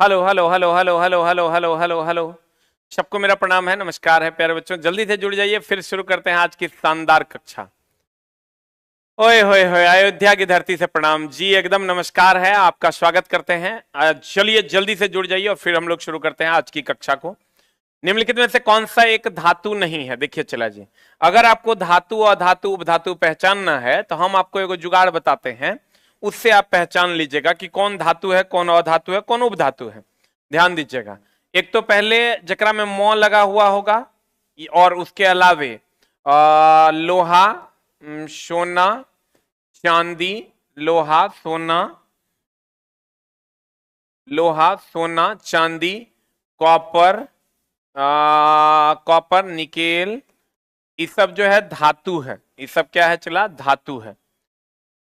Hello hello hello hello hello hello hello hello hello. सबको मेरा प्रणाम है, नमस्कार है प्यारे बच्चों। जल्दी से जुड़ जाइए, फिर शुरू करते हैं आज की शानदार कक्षा। ओए होए होए, अयोध्या की धरती से प्रणाम जी, एकदम नमस्कार है, आपका स्वागत करते हैं। चलिए जल्दी से जुड़ जाइए और फिर हम लोग शुरू करते हैं आज की कक्षा को। निम्नलिखित में से कौन सा एक धातु नहीं है? देखिए चला जी, अगर आपको धातु अधातु उपधातु पहचानना है तो हम आपको एक जुगाड़ बताते हैं, उससे आप पहचान लीजिएगा कि कौन धातु है, कौन अधातु है, कौन उपधातु है। ध्यान दीजिएगा, एक तो पहले जकरा में मौ लगा हुआ होगा और उसके अलावे लोहा, सोना, चांदी, लोहा सोना, लोहा सोना चांदी, कॉपर, कॉपर निकेल, ये सब जो है धातु है। ये सब क्या है चला? धातु है।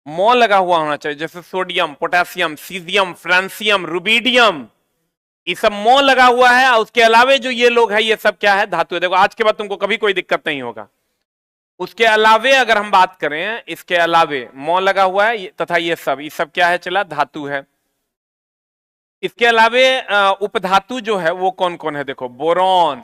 मौ लगा हुआ होना चाहिए, जैसे sodium, potassium, caesium, francium, rubidium, ये सब मौ लगा हुआ है। और उसके अलावे जो ये लोग है, ये सब क्या है? धातु है। देखो आज के बाद तुमको कभी कोई दिक्कत नहीं होगा। उसके अलावे अगर हम बात करें, इसके अलावे मौ लगा हुआ है तथा ये सब क्या है चला? धातु है। इसके अलावे उपधातु जो है वो कौन कौन है? देखो, boron,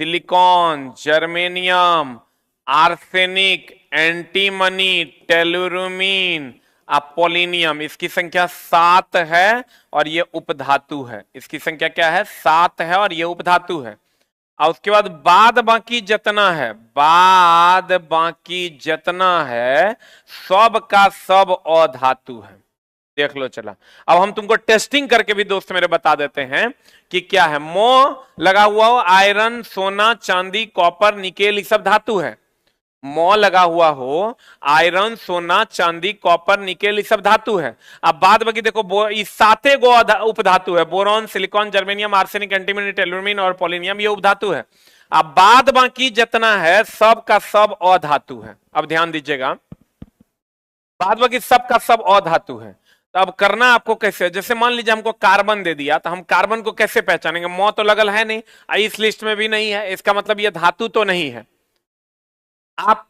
silicon, germanium, arsenic, antimony, tellurium, अपोलिनियम, इसकी संख्या 7 है और ये उपधातु है। इसकी संख्या क्या है? 7 है और ये उपधातु है। और उसके बाद बाकी जितना है, बाद बाकी जितना है, सब का सब अधातु है। देख लो चला। अब हम तुमको टेस्टिंग करके भी दोस्त मेरे बता देते हैं कि क्या है। मो लगा हुआ हो, आयरन, सोना, चांदी, कॉपर, निकेल, ये सब धातु है। मो लगा हुआ हो, आयरन, सोना, चांदी, कॉपर, निकेल, ये सब धातु है। अब बाद बाकी देखो, ये साते गो उपधातु है। Boron, silicon, germanium, arsenic, antimony, tellurium और पोलिनियम, ये उपधातु है। अब बाद बाकी जितना है, सब का सब अधातु है। अब ध्यान दीजिएगा, बाद बाकी सब का सब अधातु है। तो अब करना आपको कैसे? जैसे मान लीजिए हमको कार्बन दे दिया, तो हम कार्बन को कैसे पहचानेंगे? मौ तो लगल है नहीं, इस लिस्ट में भी नहीं है, इसका मतलब ये धातु तो नहीं है। आप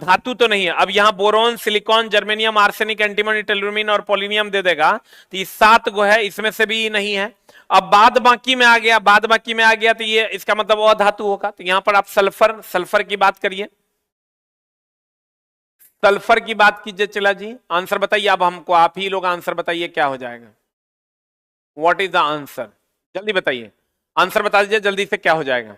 धातु तो नहीं है। अब यहां boron, silicon, germanium, arsenic, antimony, tellurium और पोलिनियम दे देगा, तो ये 7 गो है, इसमें से भी नहीं है। अब बाद बाकी में आ गया, बाद बाकी में आ गया तो ये इसका मतलब अधातु होगा। तो यहां पर आप सल्फर, सल्फर की बात करिए, सल्फर की बात कीजिए। चला जी, आंसर बताइए। अब हमको आप ही लोग आंसर बताइए, क्या हो जाएगा? What is the answer? जल्दी बताइए, आंसर बता दीजिए जल्दी से, क्या हो जाएगा?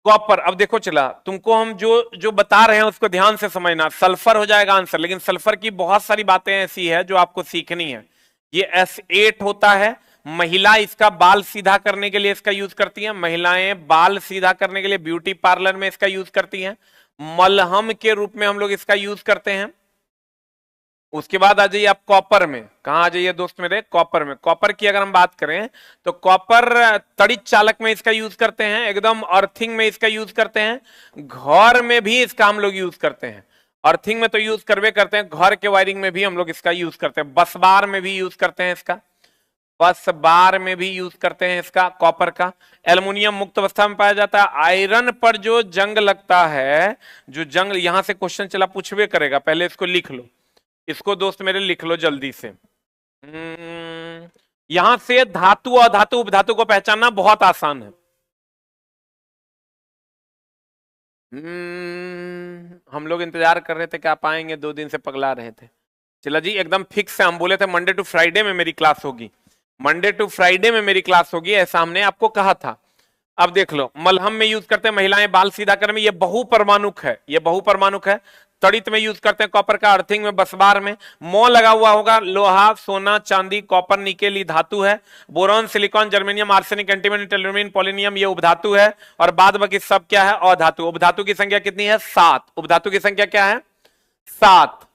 कॉपर। अब देखो चला, तुमको हम जो जो बता रहे हैं उसको ध्यान से समझना। सल्फर हो जाएगा आंसर, लेकिन सल्फर की बहुत सारी बातें ऐसी है जो आपको सीखनी है। ये S8 होता है। महिला इसका बाल सीधा करने के लिए इसका यूज करती हैं। महिलाएं बाल सीधा करने के लिए ब्यूटी पार्लर में इसका यूज करती हैं। मलहम के रूप में हम लोग इसका यूज करते हैं। उसके बाद आ जाइए आप कॉपर में। कहा आ जाइए दोस्त मेरे? कॉपर में। कॉपर की अगर हम बात करें तो कॉपर तड़ित चालक में इसका यूज करते हैं, एकदम अर्थिंग में इसका यूज करते हैं, घर में भी इसका हम लोग यूज करते हैं। अर्थिंग में तो यूज करवे करते हैं, घर के वायरिंग में भी हम लोग इसका यूज करते हैं। बस बार में भी यूज करते हैं इसका, बस बार में भी यूज करते हैं इसका कॉपर का। एल्युमिनियम मुक्त अवस्था में पाया जाता है। आयरन पर जो जंग लगता है, जो जंग, यहां से क्वेश्चन चला पूछवे करेगा, पहले इसको लिख लो। इसको दोस्त मेरे लिख लो जल्दी से। यहां से धातु और धातु उपधातु को पहचानना बहुत आसान है। हम लोग इंतजार कर रहे थे कि आप आएंगे, 2 दिन से पगला रहे थे। चला जी, एकदम फिक्स है। हम बोले थे मंडे टू फ्राइडे में मेरी क्लास होगी, मंडे टू फ्राइडे में मेरी क्लास होगी, ऐसा हमने आपको कहा था। अब देख लो, मलहम में यूज करते हैं महिलाएं बाल सीधा करने में, ये बहुपरमाणुक है, ये बहुपरमाणुक है। तड़ित में यूज करते हैं कॉपर का, अर्थिंग में, बसबार में। मो लगा हुआ होगा, लोहा, सोना, चांदी, कॉपर, निकेल, ये धातु है। Boron, silicon, germanium, arsenic, antimony, tellurium, polonium, ये उपधातु है। और बाद बाकी सब क्या है? अधातु। उपधातु की संख्या कितनी है? 7। उपधातु की संख्या क्या है? 7।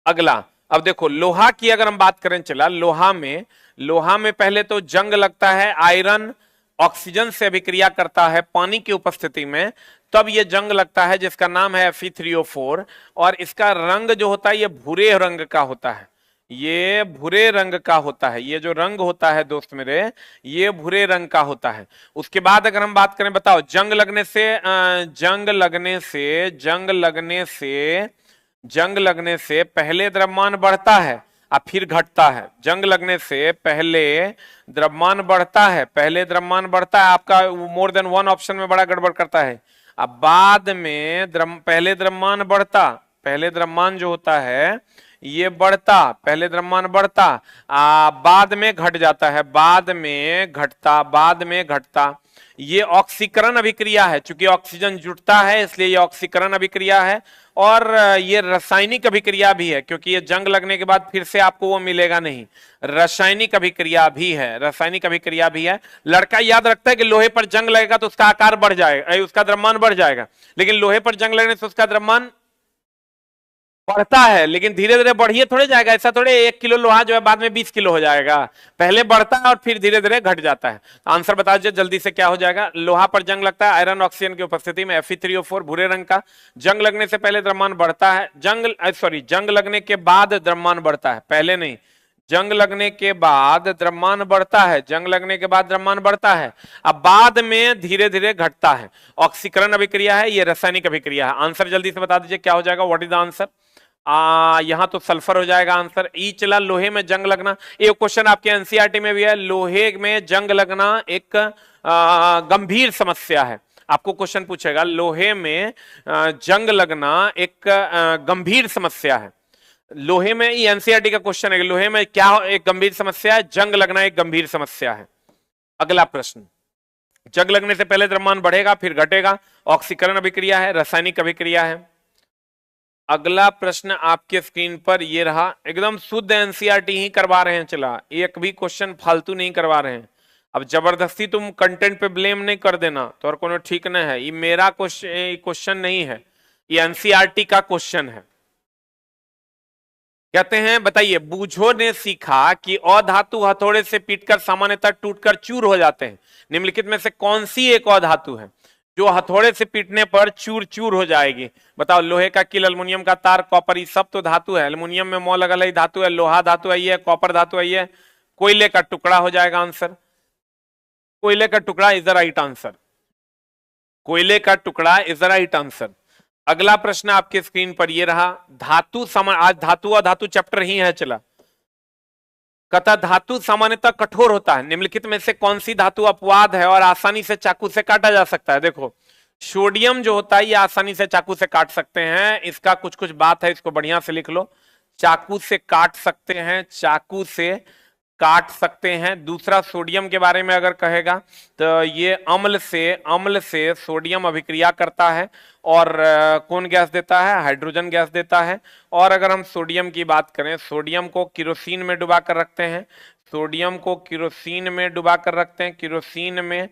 अगला, अब देखो लोहा की अगर हम बात करें, चला लोहा में पहले तो जंग लगता है। आयरन ऑक्सीजन से अभिक्रिया करता है पानी की उपस्थिति में, तब ये जंग लगता है, जिसका नाम है Fe3O4। और इसका रंग जो होता है ये भूरे रंग का होता है। ये भूरे रंग का होता है। ये जो रंग होता है दोस्त मेरे, ये भूरे रंग का होता है। उसके बाद अगर हम बात करें, बताओ, जंग लगने से जंग लगने से पहले द्रव्यमान बढ़ता है और फिर घटता है। जंग लगने से पहले द्रव्यमान बढ़ता है, पहले द्रव्यमान बढ़ता है, आपका मोर देन वन ऑप्शन में बड़ा गड़बड़ करता है। अब बाद में पहले द्रव्यमान बढ़ता, पहले द्रव्यमान जो होता है ये बढ़ता, पहले द्रव्यमान बढ़ता, बाद में घट जाता है, बाद में घटता, बाद में घटता। ये ऑक्सीकरण अभिक्रिया है, चूंकि ऑक्सीजन जुटता है इसलिए ये ऑक्सीकरण अभिक्रिया है। और ये रासायनिक अभिक्रिया भी है, क्योंकि ये जंग लगने के बाद फिर से आपको वो मिलेगा नहीं। रासायनिक अभिक्रिया भी है, रासायनिक अभिक्रिया भी है। लड़का याद रखता है कि लोहे पर जंग लगेगा तो उसका आकार बढ़ जाएगा, उसका द्रव्यमान बढ़ जाएगा, लेकिन लोहे पर जंग लगने से उसका द्रव्यमान बढ़ता है, लेकिन धीरे धीरे बढ़िए थोड़े जाएगा। ऐसा थोड़े 1 किलो लोहा जो है बाद में 20 किलो हो जाएगा, पहले बढ़ता है और फिर धीरे धीरे घट जाता है। तो आंसर बता दीजिए जल्दी से, क्या हो जाएगा? लोहा पर जंग लगता है आयरन ऑक्सीजन की उपस्थिति में, Fe3O4 भूरे रंग का। जंग लगने से पहले द्रव्यमान बढ़ता है, जंग लगने के बाद द्रव्यमान बढ़ता है, पहले नहीं। जंग लगने के बाद द्रव्यमान बढ़ता है, जंग लगने के बाद द्रव्यमान बढ़ता है, अब बाद में धीरे धीरे घटता है। ऑक्सीकरण अभिक्रिया है, ये रासायनिक अभिक्रिया है। आंसर जल्दी से बता दीजिए क्या हो जाएगा, व्हाट इज द आंसर? यहां तो सल्फर हो जाएगा आंसर। ई चला लोहे में जंग लगना, एक क्वेश्चन आपके एनसीईआरटी में भी है, लोहे में जंग लगना एक गंभीर समस्या है। आपको क्वेश्चन पूछेगा लोहे में जंग लगना एक गंभीर समस्या है। लोहे में, ये एनसीईआरटी का क्वेश्चन है, लोहे में क्या एक गंभीर समस्या है? जंग लगना एक गंभीर समस्या है। अगला प्रश्न, जंग लगने से पहले द्रव्यमान बढ़ेगा फिर घटेगा, ऑक्सीकरण अभिक्रिया है, रासायनिक अभिक्रिया है। अगला प्रश्न आपके स्क्रीन पर ये रहा, एकदम शुद्ध एनसीईआरटी ही करवा रहे हैं, चला एक भी क्वेश्चन फालतू नहीं करवा रहे हैं। अब जबरदस्ती तुम कंटेंट पे ब्लेम नहीं कर देना, तो और कोनो ठीक नहीं है। ये मेरा क्वेश्चन नहीं है, ये एनसीईआरटी का क्वेश्चन है। कहते हैं, बताइए, बूझो ने सीखा कि अधातु हथौड़े से पीटकर सामान्यतः टूटकर चूर हो जाते हैं। निम्नलिखित में से कौन सी एक अधातु है जो हथौड़े से पीटने पर चूर चूर हो जाएगी? बताओ, लोहे का किल, अल्युमिनियम का तार, कॉपर, ये सब तो धातु है। अल्युमिनियम में मौ लगल है धातु है, लोहा धातु है ये, कॉपर धातु है ये, कोयले का टुकड़ा हो जाएगा आंसर। कोयले का टुकड़ा इज द राइट आंसर, कोयले का टुकड़ा इज द राइट आंसर। अगला प्रश्न आपके स्क्रीन पर ये रहा, आज धातु और धातु चैप्टर ही है, चला। कहता धातु सामान्यतः कठोर होता है, निम्नलिखित में से कौन सी धातु अपवाद है और आसानी से चाकू से काटा जा सकता है? देखो, सोडियम जो होता है ये आसानी से चाकू से काट सकते हैं, इसका कुछ कुछ बात है, इसको बढ़िया से लिख लो। चाकू से काट सकते हैं, चाकू से काट सकते हैं। दूसरा, सोडियम के बारे में अगर कहेगा तो ये अम्ल से सोडियम अभिक्रिया करता है और कौन गैस देता है? हाइड्रोजन गैस देता है। और अगर हम सोडियम की बात करें, सोडियम को किरोसिन में डुबा कर रखते हैं, सोडियम को किरोसिन में डुबा कर रखते हैं, किरोसिन में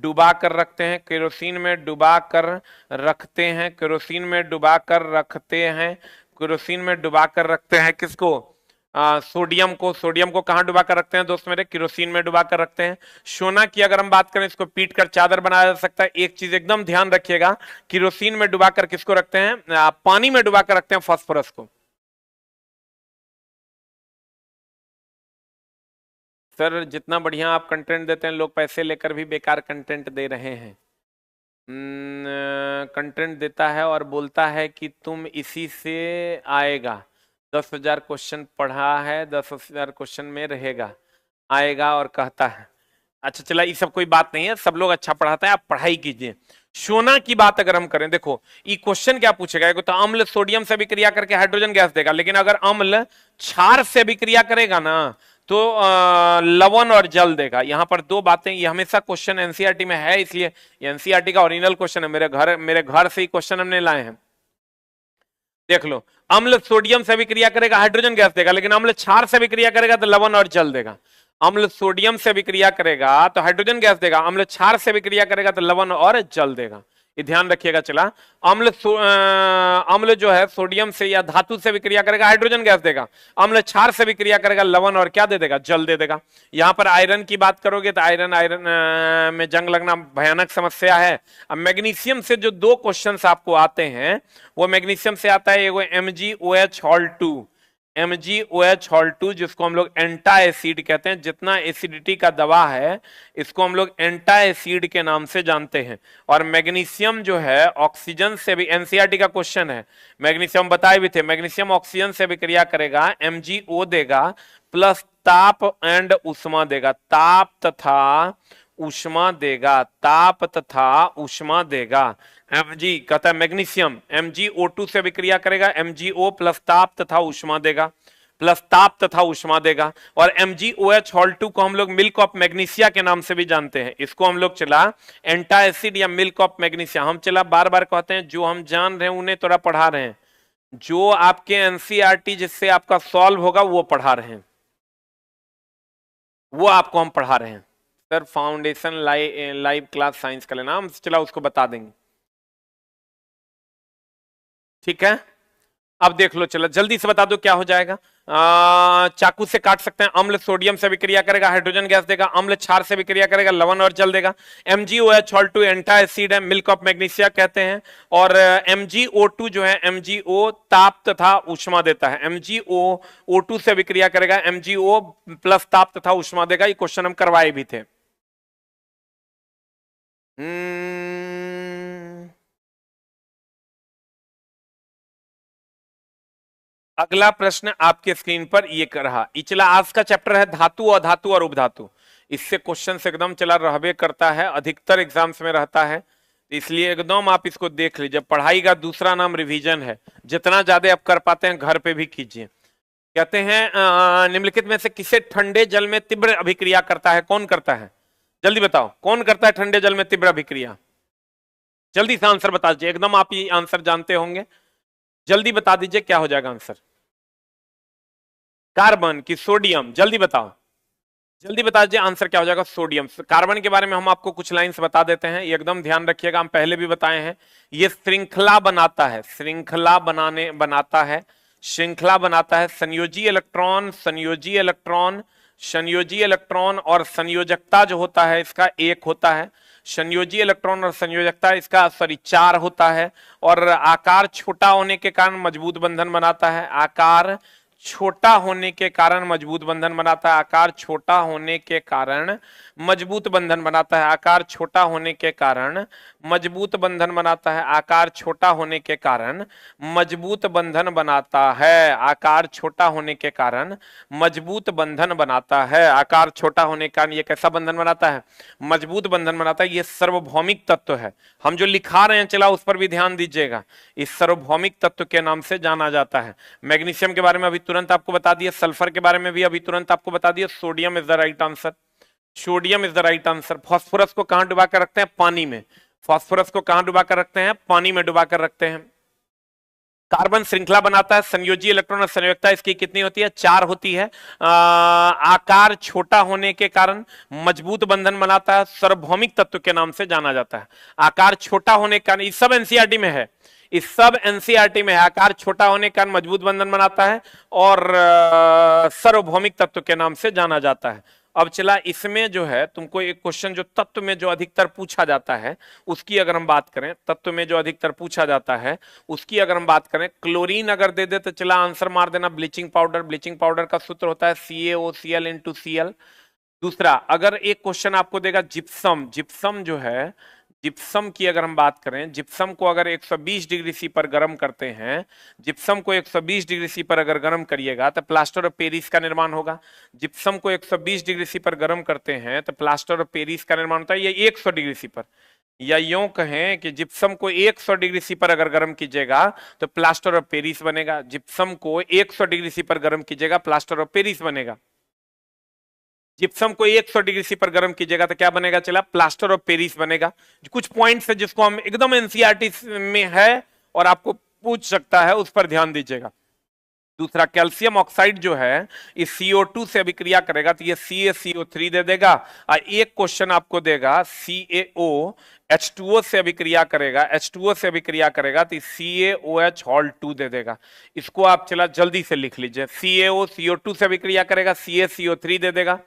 डुबा कर रखते हैं, किरोसिन में डुबा कर रखते हैं, किरोसिन में डुबा कर रखते हैं, किरोसिन में डुबा कर रखते हैं। किसको? सोडियम को कहां डुबा कर रखते हैं दोस्त मेरे? किरोसिन में डुबा कर रखते हैं। सोना की अगर हम बात करें, इसको पीट कर चादर बनाया जा सकता है। एक चीज एकदम ध्यान रखिएगा, किरोसिन में डुबा कर किसको रखते हैं? पानी में डुबा कर रखते हैं फास्फोरस को। सर, जितना बढ़िया आप कंटेंट देते हैं, लोग पैसे लेकर भी बेकार कंटेंट दे रहे हैं। कंटेंट देता है और बोलता है कि तुम इसी से आएगा। 10,000 क्वेश्चन पढ़ा है, 10,000 क्वेश्चन में रहेगा, आएगा और कहता है। अच्छा चला, ये सब कोई बात नहीं है, सब लोग अच्छा पढ़ाता है, आप पढ़ाई कीजिए। सोना की बात अगर हम करें, देखो ये क्वेश्चन क्या पूछेगा, तो अम्ल सोडियम से अभिक्रिया करके हाइड्रोजन गैस देगा, लेकिन अगर अम्ल क्षार से अभिक्रिया करेगा ना तो लवण और जल देगा। यहां पर दो बातें, ये हमेशा क्वेश्चन एनसीईआरटी में है, इसलिए एनसीईआरटी का ओरिजिनल क्वेश्चन है, मेरे घर से ही क्वेश्चन हमने लाए हैं। देख लो, अम्ल सोडियम से अभिक्रिया करेगा, हाइड्रोजन गैस देगा, लेकिन अम्ल क्षार से अभिक्रिया करेगा तो लवण और जल देगा। अम्ल सोडियम से अभिक्रिया करेगा तो हाइड्रोजन गैस देगा, अम्ल क्षार से अभिक्रिया करेगा तो लवण और जल देगा। ये ध्यान रखिएगा। चला, अम्ल जो है सोडियम से या धातु से विक्रिया करेगा, हाइड्रोजन गैस देगा, अम्ल क्षार से विक्रिया करेगा, लवण और क्या दे देगा? जल दे देगा। यहां पर आयरन की बात करोगे तो आयरन में जंग लगना भयानक समस्या है। अब मैग्नीशियम से जो दो क्वेश्चंस आपको आते हैं, वो मैग्नीशियम से आता है, एगो MgOH Hall 2, MgOH हॉल 2 जिसको हम लोग एंटा एसिड कहते हैं, जितना एसिडिटी का दवा है इसको हम लोग एंटा एसिड के नाम से जानते हैं। और मैग्नीशियम जो है ऑक्सीजन से भी, एनसीईआरटी का क्वेश्चन है, मैग्नीशियम बताए भी थे, मैग्नीशियम ऑक्सीजन से भी क्रिया करेगा, MgO देगा प्लस ताप एंड उष्मा देगा, ताप तथा ऊष्मा देगा, ताप तथा ऊष्मा देगा। Mg कहता है मैग्नीशियम MgO2 से अभिक्रिया करेगा, MgO प्लस ताप तथा ऊष्मा देगा, प्लस ताप तथा ऊष्मा देगा। और MgOH हॉल 2 को हम लोग मिल्क ऑफ मैग्नीशिया के नाम से भी जानते हैं, इसको हम लोग चला एंटा एसिड या मिल्क ऑफ मैग्नीशिया, हम चला बार बार कहते हैं, जो हम जान रहे हैं उन्हें थोड़ा पढ़ा रहे हैं, जो आपके एनसीईआरटी जिससे आपका सॉल्व होगा वो पढ़ा रहे हैं, वो आपको हम पढ़ा रहे हैं। Sir foundation live class science का लेना, हम चला उसको बता देंगे, ठीक है। अब देख लो, चलो जल्दी से बता दो क्या हो जाएगा। चाकू से काट सकते हैं, अम्ल सोडियम से विक्रिया करेगा, हाइड्रोजन गैस देगा, अम्ल क्षार से विक्रिया करेगा, लवण और जल देगा। MgOH हॉल 2 एंटा एसिड है, मिल्क ऑफ मैग्नीशिया कहते हैं। और MgO2 जो है, MgO ताप तथा ऊष्मा देता है, MgO2 से विक्रिया करेगा, MgO प्लस ताप तथा ऊष्मा देगा। ये क्वेश्चन हम करवाए भी थे। अगला प्रश्न आपके स्क्रीन पर ये कर रहा, इचला आज का चैप्टर है धातु, अधातु और उपधातु। इससे क्वेश्चन एकदम चला रहबे करता है, अधिकतर एग्जाम्स में रहता है, इसलिए एकदम आप इसको देख लीजिए। पढ़ाई का दूसरा नाम रिवीजन है, जितना ज्यादा आप कर पाते हैं घर पे भी कीजिए। कहते हैं निम्नलिखित में से किसे ठंडे जल में तीव्र अभिक्रिया करता है, कौन करता है, जल्दी बताओ कौन करता है ठंडे जल में तीव्र अभिक्रिया, जल्दी से आंसर बता दीजिए, एकदम आप ये आंसर जानते होंगे, जल्दी बता दीजिए क्या हो जाएगा आंसर। कार्बन की सोडियम, जल्दी बताओ, जल्दी बता दीजिए आंसर क्या हो जाएगा, सोडियम। कार्बन के बारे में हम आपको कुछ लाइंस बता देते हैं, एकदम ध्यान रखिएगा, हम पहले भी बताए हैं, ये श्रृंखला बनाता है, श्रृंखला बनाता है, श्रृंखला बनाता है, संयोजी इलेक्ट्रॉन, संयोजी इलेक्ट्रॉन, संयोजी इलेक्ट्रॉन और संयोजकता जो होता है इसका एक होता है, संयोजी इलेक्ट्रॉन और संयोजकता इसका सॉरी 4 होता है। और आकार छोटा होने के कारण मजबूत बंधन बनाता है, आकार छोटा होने के कारण मजबूत बंधन बनाता है, आकार छोटा होने के कारण मजबूत बंधन बनाता है, आकार छोटा होने के कारण मजबूत बंधन बनाता है, आकार छोटा होने के कारण मजबूत बंधन बनाता है, आकार छोटा होने के कारण मजबूत बंधन बनाता है, आकार छोटा होने के कारण ये कैसा बंधन बनाता है, मजबूत बंधन बनाता है। ये सार्वभौमिक तत्व है, हम जो लिखा रहे हैं चला उस पर भी ध्यान दीजिएगा, इस सार्वभौमिक तत्व के नाम से जाना जाता है। मैग्नीशियम के बारे में अभी तुरंत आपको बता दिया, सल्फर के बारे में भी अभी तुरंत आपको बता दिया, sodium is the right answer, sodium is the right answer. Phosphorus को कहां डुबा कर रखते हैं, पानी में, फास्फोरस को कहां डुबा कर रखते हैं, पानी में डुबा कर रखते हैं। कार्बन श्रृंखला बनाता है, संयोजी इलेक्ट्रॉन और संयोजकता इसकी कितनी होती है, 4 होती है। आकार छोटा होने के कारण मजबूत बंधन बनाता है, सार्वभौमिक तत्व के नाम से जाना जाता है। आकार छोटा होने के कारण, इस सब एनसीईआरटी में है, इस सब एनसीईआरटी में है, आकार छोटा होने के कारण मजबूत बंधन बनाता है और सार्वभौमिक तत्व के नाम से जाना जाता है। अब चला इसमें जो है तुमको एक क्वेश्चन जो तत्व में जो अधिकतर पूछा जाता है उसकी अगर हम बात करें, तत्व में जो अधिकतर पूछा जाता है उसकी अगर हम बात करें, क्लोरीन अगर दे दे तो चला आंसर मार देना ब्लीचिंग पाउडर, ब्लीचिंग पाउडर का सूत्र होता है CaOCl इंटू Cl। दूसरा अगर एक क्वेश्चन आपको देगा जिप्सम, जिप्सम जो है, जिप्सम की अगर हम बात करें, जिप्सम को अगर 120 डिग्री सी पर गर्म करते हैं, जिप्सम को 120 डिग्री सी पर अगर गर्म करिएगा तो प्लास्टर ऑफ पेरिस का निर्माण होगा। जिप्सम को 120 डिग्री सी पर गर्म करते हैं तो प्लास्टर ऑफ पेरिस का निर्माण होता है, ये 100 डिग्री सी पर, या यूं कहें कि जिप्सम को 100 डिग्री सी पर अगर गर्म कीजिएगा तो प्लास्टर ऑफ पेरिस बनेगा, जिप्सम को 100 डिग्री सी पर गर्म कीजिएगा प्लास्टर ऑफ पेरिस बनेगा। जिप्सम को 100 डिग्री सी पर गर्म कीजिएगा तो क्या बनेगा, चला प्लास्टर ऑफ पेरिस बनेगा। कुछ पॉइंट्स है जिसको हम एकदम एनसीईआरटी में है और आपको पूछ सकता है, उस पर ध्यान दीजिएगा। दूसरा कैल्शियम ऑक्साइड जो है इस CO2 से अभिक्रिया करेगा तो ये CaCO3 दे देगा, और एक क्वेश्चन आपको देगा CaOH2O से अभिक्रिया करेगा, H2O से अभिक्रिया करेगा तो CaOH हॉल 2 दे देगा। इसको आप चला जल्दी से लिख लीजिए, CaO CO2 से अभिक्रिया करेगा, CaCO3 दे देगा।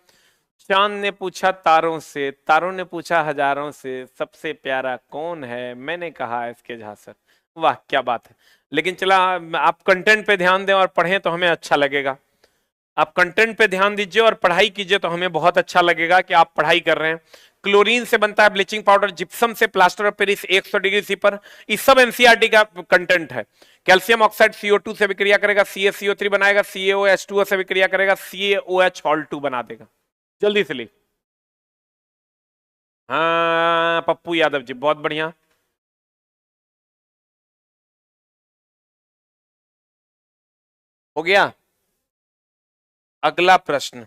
चांद ने पूछा तारों से, तारों ने पूछा हजारों से, सबसे प्यारा कौन है, मैंने कहा इसके झांसर। वाह क्या बात है। लेकिन चला, आप कंटेंट पे ध्यान दें और पढ़ें तो हमें अच्छा लगेगा। आप कंटेंट पे ध्यान दीजिए और पढ़ाई कीजिए तो हमें बहुत अच्छा लगेगा कि आप पढ़ाई कर रहे हैं। क्लोरीन से बनता है ब्लीचिंग पाउडर, जिप्सम से plaster of Paris 100 degree C पर। इस सब एनसीईआरटी का कंटेंट है। कैल्शियम ऑक्साइड CO2 से विक्रिया करेगा, CaCO3 बनाएगा, CaOH2O से विक्रिया करेगा, CaOH Hol 2 बना देगा। जल्दी से लिख। हाँ पप्पू यादव जी, बहुत बढ़िया। हो गया। अगला प्रश्न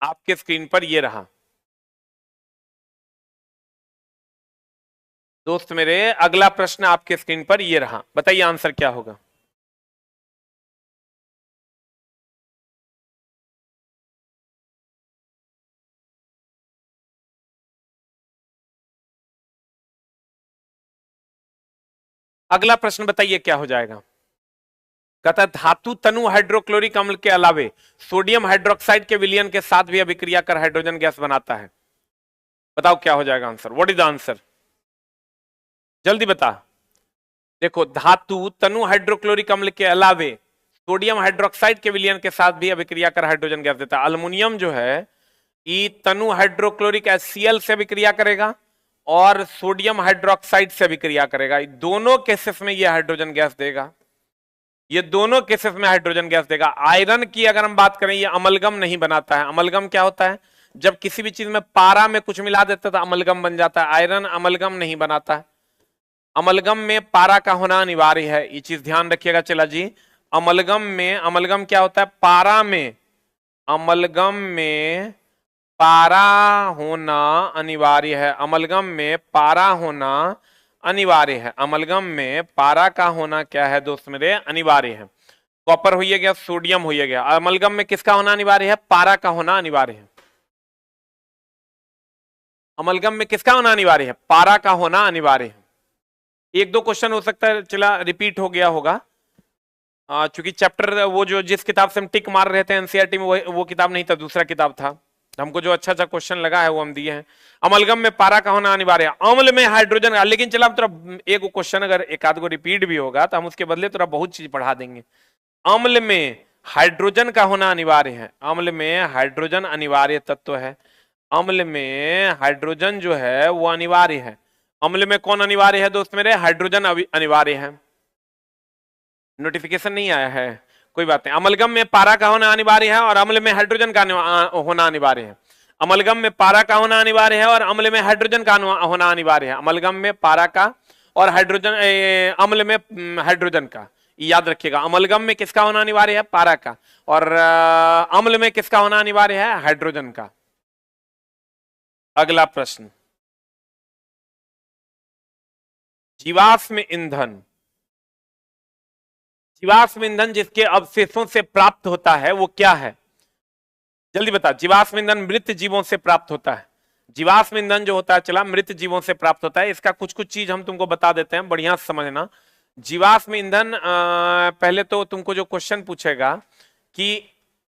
आपके स्क्रीन पर ये रहा। दोस्त मेरे, अगला प्रश्न आपके स्क्रीन पर ये रहा, बताइए आंसर क्या होगा। अगला प्रश्न बताइए क्या हो जाएगा। कहता है धातु तनु हाइड्रोक्लोरिक अम्ल के अलावे सोडियम हाइड्रोक्साइड के विलयन के साथ भी अभिक्रिया कर हाइड्रोजन गैस बनाता है। बताओ क्या हो जाएगा answer, what is the answer, जल्दी बता। देखो, धातु तनु हाइड्रोक्लोरिक अम्ल के अलावे सोडियम हाइड्रोक्साइड के विलयन के साथ भी अभिक्रिया कर हाइड्रोजन गैस देता है। अल्युमिनियम जो है ये तनु हाइड्रोक्लोरिक HCl से अभिक्रिया करेगा और सोडियम हाइड्रोक्साइड से अभिक्रिया करेगा। दोनों केसेस में ये हाइड्रोजन गैस देगा, ये दोनों केसेस में हाइड्रोजन गैस देगा। आयरन की अगर हम बात करें, ये अमलगम नहीं बनाता है। अमलगम क्या होता है, जब किसी भी चीज में पारा में कुछ मिला देता है तो अमलगम बन जाता है। आयरन अमलगम नहीं बनाता है। अमलगम में पारा का होना अनिवार्य है, ये चीज ध्यान रखिएगा। चला जी, अमलगम क्या होता है, पारा में, अमलगम में पारा होना अनिवार्य है। अमलगम में पारा होना अनिवार्य है। अमलगम में पारा का होना क्या है दोस्त मेरे, अनिवार्य है। कॉपर हो गया, सोडियम हो गया। अमलगम में किसका होना अनिवार्य है, पारा का होना अनिवार्य है। अमलगम में किसका होना अनिवार्य है, पारा का होना अनिवार्य है। एक दो क्वेश्चन हो सकता है चला रिपीट हो गया होगा, चूंकि चैप्टर वो जो जिस किताब से हम टिक मार रहे थे एनसीईआरटी में वो किताब नहीं था, दूसरा किताब था। हमको जो अच्छा अच्छा क्वेश्चन लगा है वो हम दिए हैं। अमलगम में पारा का होना अनिवार्य है, अम्ल में हाइड्रोजन। लेकिन चला थोड़ा एक क्वेश्चन अगर एक आध को रिपीट भी होगा तो हम उसके बदले थोड़ा बहुत चीज पढ़ा देंगे। अम्ल में हाइड्रोजन का होना अनिवार्य है। अम्ल में हाइड्रोजन अनिवार्य तत्व है। अम्ल में हाइड्रोजन जो है वो अनिवार्य है। अम्ल में कौन अनिवार्य है दोस्त मेरे, हाइड्रोजन अनिवार्य है। नोटिफिकेशन नहीं आया है, कोई बात नहीं। अमलगम में पारा का होना अनिवार्य है और अम्ल में हाइड्रोजन का होना अनिवार्य है। अमलगम में पारा का होना अनिवार्य है और अम्ल में हाइड्रोजन का होना अनिवार्य है। अमलगम में पारा का और हाइड्रोजन, अम्ल में हाइड्रोजन का, याद रखिएगा। अमलगम में किसका होना अनिवार्य है, पारा का, और अम्ल में किसका होना अनिवार्य है, हाइड्रोजन का। अगला प्रश्न, जीवाश्म ईंधन, जीवाश्म ईंधन जिसके अवशेषों से प्राप्त होता है वो क्या है, जल्दी बता। जीवाश्म ईंधन मृत जीवों से प्राप्त होता है। जीवाश्म ईंधन जो होता है चला मृत जीवों से प्राप्त होता है। इसका कुछ कुछ चीज हम तुमको बता देते हैं, बढ़िया समझना। जीवाश्म ईंधन, पहले तो तुमको जो क्वेश्चन पूछेगा कि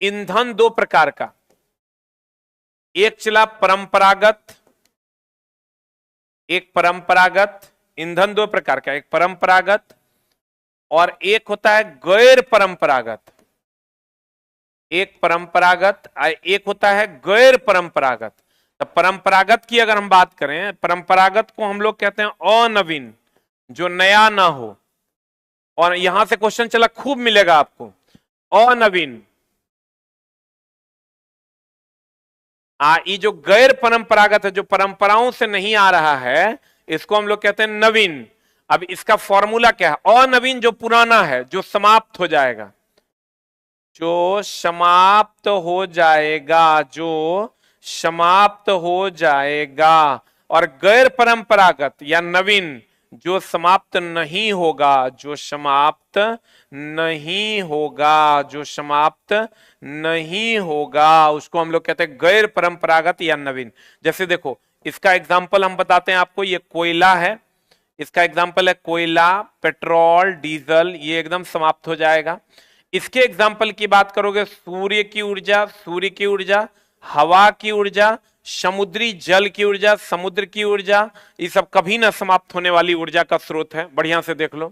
ईंधन दो प्रकार का, एक चला परंपरागत, एक परंपरागत ईंधन दो प्रकार का, एक परंपरागत और एक होता है गैर परंपरागत। एक परंपरागत, एक होता है गैर परंपरागत। तो परंपरागत की अगर हम बात करें, परंपरागत को हम लोग कहते हैं अनवीन, जो नया ना हो। और यहां से क्वेश्चन चला खूब मिलेगा आपको, अनवीन। ये जो गैर परंपरागत है, जो परंपराओं से नहीं आ रहा है, इसको हम लोग कहते हैं नवीन। अब इसका फॉर्मूला क्या है, अनवीन जो पुराना है, जो समाप्त हो जाएगा, जो समाप्त हो जाएगा, जो समाप्त हो जाएगा। और गैर परंपरागत या नवीन जो समाप्त नहीं होगा, जो समाप्त नहीं होगा, जो समाप्त नहीं होगा, उसको हम लोग कहते हैं गैर परंपरागत या नवीन। जैसे देखो, इसका एग्जाम्पल हम बताते हैं आपको, ये कोयला है, इसका एग्जाम्पल है कोयला, पेट्रोल, डीजल, ये एकदम समाप्त हो जाएगा। इसके एग्जाम्पल की बात करोगे, सूर्य की ऊर्जा, सूर्य की ऊर्जा, हवा की ऊर्जा, समुद्री जल की ऊर्जा, समुद्र की ऊर्जा, ये सब कभी ना समाप्त होने वाली ऊर्जा का स्रोत है। बढ़िया से देख लो,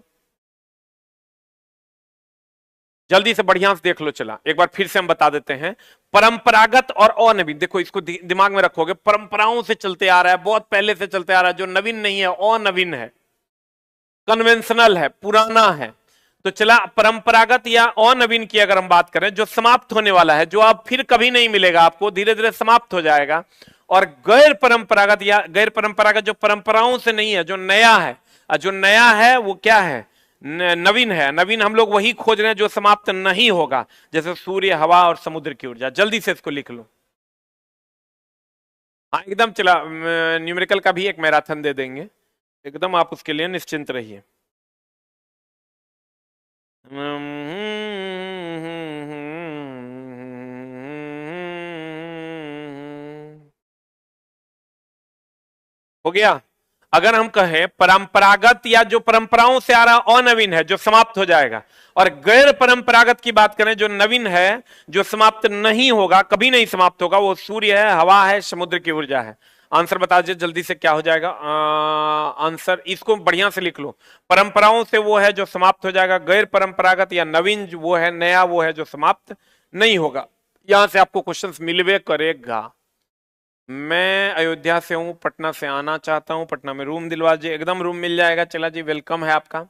जल्दी से बढ़िया से देख लो। चला एक बार फिर से हम बता देते हैं, परंपरागत और अनवीन। देखो इसको दिमाग में रखोगे, परंपराओं से चलते आ रहा है, बहुत पहले से चलते आ रहा है, जो नवीन नहीं है, अनवीन है, कन्वेंशनल है, पुराना है। तो चला परंपरागत या अनवीन की अगर हम बात करें, जो समाप्त होने वाला है, जो अब फिर कभी नहीं मिलेगा आपको, धीरे धीरे समाप्त हो जाएगा। और गैर परंपरागत या गैर परंपरागत जो परंपराओं से नहीं है, जो नया है, और जो नया है वो क्या है, नवीन है। नवीन हम लोग वही खोज रहे हैं जो समाप्त नहीं होगा, जैसे सूर्य, हवा और समुद्र की ऊर्जा। जल्दी से इसको लिख लो। हाँ एकदम। चला न्यूमेरिकल का भी एक मैराथन दे देंगे, एकदम आप उसके लिए निश्चिंत रहिए। हो गया। अगर हम कहें परंपरागत या जो परंपराओं से आ रहा अनवीन है, जो समाप्त हो जाएगा, और गैर परंपरागत की बात करें, जो नवीन है, जो समाप्त नहीं होगा, कभी नहीं समाप्त होगा, वो सूर्य है, हवा है, समुद्र की ऊर्जा है। आंसर बता दीजिए जल्दी से, क्या हो जाएगा आंसर। इसको बढ़िया से लिख लो। परंपराओं से वो है जो समाप्त हो जाएगा, गैर परंपरागत या नवीन वो है, नया वो है जो समाप्त नहीं होगा। यहां से आपको क्वेश्चंस मिलवे करेगा। मैं अयोध्या से हूं, पटना से आना चाहता हूं, पटना में रूम दिलवा दीजिए। एकदम रूम मिल जाएगा। चला जी, वेलकम है आपका।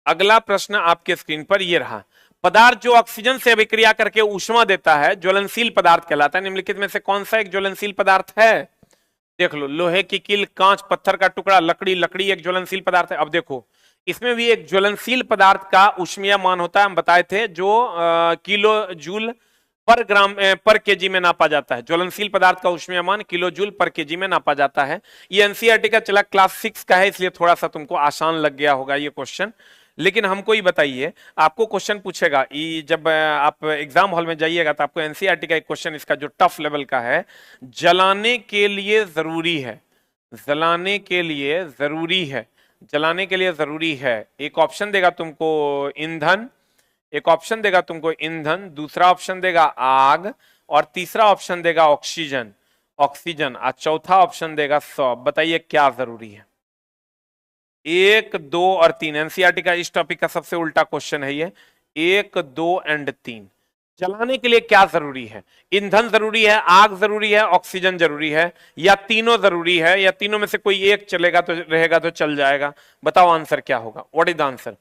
अगला प्रश्न आपके स्क्रीन पर ये रहा, पदार्थ जो ऑक्सीजन से अभिक्रिया करके ऊष्मा देता है ज्वलनशील पदार्थ कहलाता है। निम्नलिखित में से कौन सा एक ज्वलनशील पदार्थ है? देख लो, लोहे की कील, कांच, पत्थर का टुकड़ा, लकड़ी। लकड़ी एक ज्वलनशील पदार्थ है। अब देखो, इसमें भी एक ज्वलनशील पदार्थ का ऊष्मीय मान होता है, हम बताए थे, जो किलो जूल पर ग्राम पर केजी में नापा जाता है। ज्वलनशील पदार्थ का ऊष्मीय मान किलो जूल पर केजी में नापा जाता है। ये एनसीईआरटी का चला क्लास 6 का है, इसलिए थोड़ा सा तुमको आसान लग गया होगा ये क्वेश्चन। लेकिन हमको ही बताइए, आपको क्वेश्चन पूछेगा, जब आप एग्जाम हॉल में जाइएगा तो आपको एनसीईआरटी का एक क्वेश्चन, इसका जो टफ लेवल का है, जलाने के लिए जरूरी है, जलाने के लिए जरूरी है, जलाने के लिए जरूरी है। एक ऑप्शन देगा तुमको ईंधन, एक ऑप्शन देगा तुमको ईंधन, दूसरा ऑप्शन देगा आग, और तीसरा ऑप्शन देगा ऑक्सीजन, ऑक्सीजन, और चौथा ऑप्शन देगा सौर। बताइए क्या जरूरी है? 1, 2 और 3। एनसीईआरटी का इस टॉपिक का सबसे उल्टा क्वेश्चन है ये। 1, 2 एंड 3 जलाने के लिए क्या जरूरी है? ईंधन जरूरी है, आग जरूरी है, ऑक्सीजन जरूरी है, या तीनों जरूरी है, या तीनों में से कोई एक चलेगा तो रहेगा तो चल जाएगा? बताओ आंसर क्या होगा? What is the answer?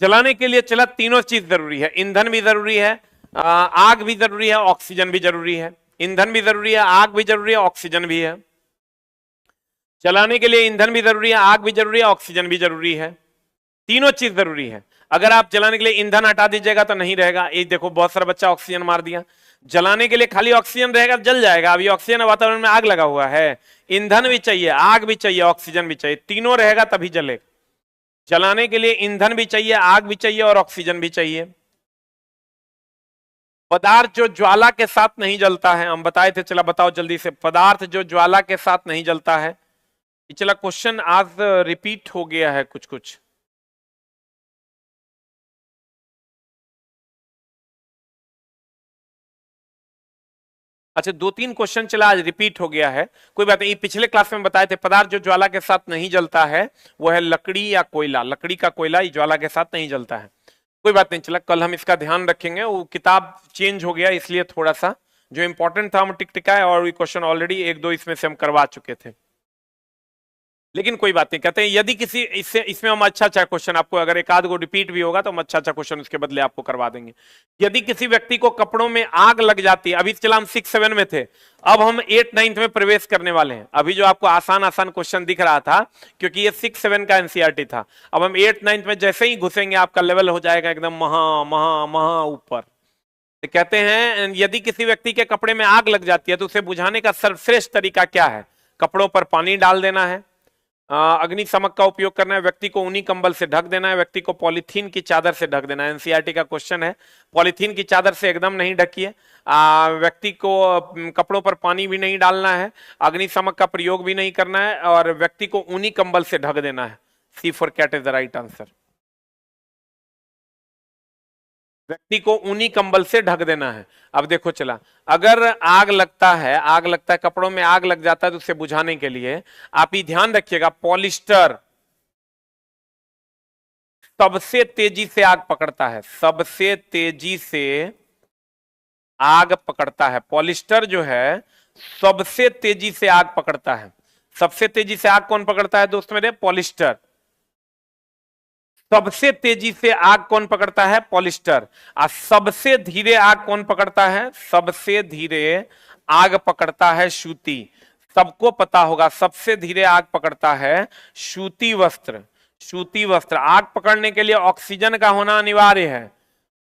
जलाने के लिए चला तीनों चीज जरूरी है, ईंधन भी जरूरी है, आग भी जरूरी है, ऑक्सीजन भी जरूरी है। ईंधन भी जरूरी है, आग भी जरूरी है, ऑक्सीजन भी है। चलाने के लिए ईंधन भी जरूरी है, आग भी जरूरी है, ऑक्सीजन भी जरूरी है। तीनों चीज जरूरी है। अगर आप जलाने के लिए ईंधन हटा दीजिएगा तो नहीं रहेगा। ये देखो, बहुत सारा बच्चा ऑक्सीजन मार दिया। जलाने के लिए खाली ऑक्सीजन रहेगा, जल जाएगा। अभी ऑक्सीजन वातावरण में आग लगा हुआ है। ईंधन भी चाहिए, आग भी चाहिए, ऑक्सीजन भी चाहिए, तीनों रहेगा तभी जलेगा। जलाने के लिए ईंधन भी चाहिए, आग भी चाहिए, और ऑक्सीजन भी चाहिए। पदार्थ जो ज्वाला के साथ नहीं जलता है, हम बताए थे। चला बताओ जल्दी से, पदार्थ जो ज्वाला के साथ नहीं जलता है। चला क्वेश्चन आज रिपीट हो गया है कुछ कुछ। अच्छा, 2-3 क्वेश्चन चला आज रिपीट हो गया है, कोई बात नहीं। पिछले क्लास में बताए थे, पदार्थ जो ज्वाला के साथ नहीं जलता है वो है लकड़ी या कोयला। लकड़ी का कोयला ये ज्वाला के साथ नहीं जलता है। कोई बात नहीं, चला कल हम इसका ध्यान रखेंगे। वो किताब चेंज हो गया, इसलिए थोड़ा सा जो इंपॉर्टेंट था हम टिक टिकाए, और ये क्वेश्चन ऑलरेडी 1-2 इसमें से हम करवा चुके थे। लेकिन कोई बात नहीं, कहते हैं यदि किसी इसमें हम अच्छा क्वेश्चन, आपको अगर एक आध को रिपीट भी होगा तो हम अच्छा क्वेश्चन उसके बदले आपको करवा देंगे। यदि किसी व्यक्ति को कपड़ों में आग लग जाती है, अभी चला हम 6-7 में थे, अब हम 8-9 में प्रवेश करने वाले हैं। अभी जो आपको आसान आसान क्वेश्चन दिख रहा था, क्योंकि ये 6-7 का एनसीईआरटी था, अब हम 8-9 में जैसे ही घुसेंगे आपका लेवल हो जाएगा एकदम महा महा महा ऊपर। तो कहते हैं यदि किसी व्यक्ति के कपड़े में आग लग जाती है तो उसे बुझाने का सर्वश्रेष्ठ तरीका क्या है? कपड़ों पर पानी डाल देना है, अग्निशमक का उपयोग करना है, व्यक्ति को ऊनी कंबल से ढक देना है, व्यक्ति को पॉलीथीन की चादर से ढक देना है। एनसीईआरटी का क्वेश्चन है। पॉलीथीन की चादर से एकदम नहीं ढकिए, व्यक्ति को कपड़ों पर पानी भी नहीं डालना है, अग्निशमक का प्रयोग भी नहीं करना है, और व्यक्ति को ऊनी कंबल से ढक देना है। C for cat is the right answer. व्यक्ति को ऊनी कंबल से ढक देना है। अब देखो चला, अगर आग लगता है, आग लगता है, कपड़ों में आग लग जाता है, तो उसे बुझाने के लिए आप ही ध्यान रखिएगा, पॉलिस्टर सबसे तेजी से आग पकड़ता है, सबसे तेजी से आग पकड़ता है। पॉलिस्टर जो है सबसे तेजी से आग पकड़ता है। सबसे तेजी से आग कौन पकड़ता है दोस्त मेरे? पॉलिस्टर। सबसे तेजी से आग कौन पकड़ता है? पॉलिस्टर। और सबसे धीरे आग कौन पकड़ता है? सबसे धीरे आग पकड़ता है सूती। सबको पता होगा सबसे धीरे आग पकड़ता है सूती वस्त्र। सूती वस्त्र। आग पकड़ने के लिए ऑक्सीजन का होना अनिवार्य है,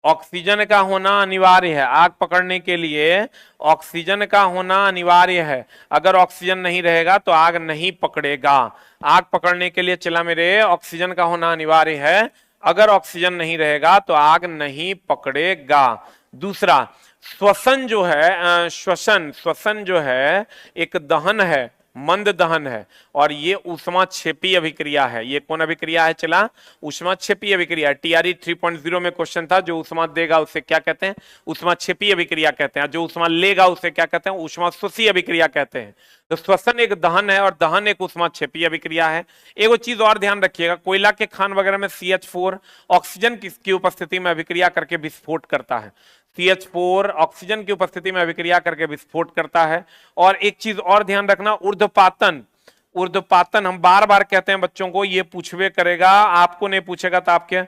ऑक्सीजन का होना अनिवार्य है। आग पकड़ने के लिए ऑक्सीजन का होना अनिवार्य है। अगर ऑक्सीजन नहीं रहेगा तो आग नहीं पकड़ेगा। आग पकड़ने के लिए चला मेरे ऑक्सीजन का होना अनिवार्य है, अगर ऑक्सीजन नहीं रहेगा तो आग नहीं पकड़ेगा। दूसरा, श्वसन जो है, श्वसन, श्वसन जो है एक दहन है, मंद दहन है, और ये ऊष्माक्षेपी अभिक्रिया है। ये कौन अभिक्रिया है चला? ऊष्माक्षेपी अभिक्रिया। टीआरई 3.0 में क्वेश्चन था, जो ऊष्मा देगा उसे क्या कहते हैं? ऊष्माक्षेपी अभिक्रिया कहते हैं। जो ऊष्मा लेगा उसे क्या कहते हैं? ऊष्माशोषी अभिक्रिया कहते हैं। तो श्वसन एक दहन है और दहन एक ऊष्माक्षेपी अभिक्रिया है। एक चीज और ध्यान रखिएगा, कोयला के खान वगैरह में CH4 ऑक्सीजन की उपस्थिति में अभिक्रिया करके विस्फोट करता है। CH4 ऑक्सीजन की उपस्थिति में अभिक्रिया करके विस्फोट करता है। और एक चीज और ध्यान रखना, ऊर्ध्वपातन। ऊर्ध्वपातन हम बार बार कहते हैं बच्चों को, ये पूछवे करेगा, आपको नहीं पूछेगा तो आपके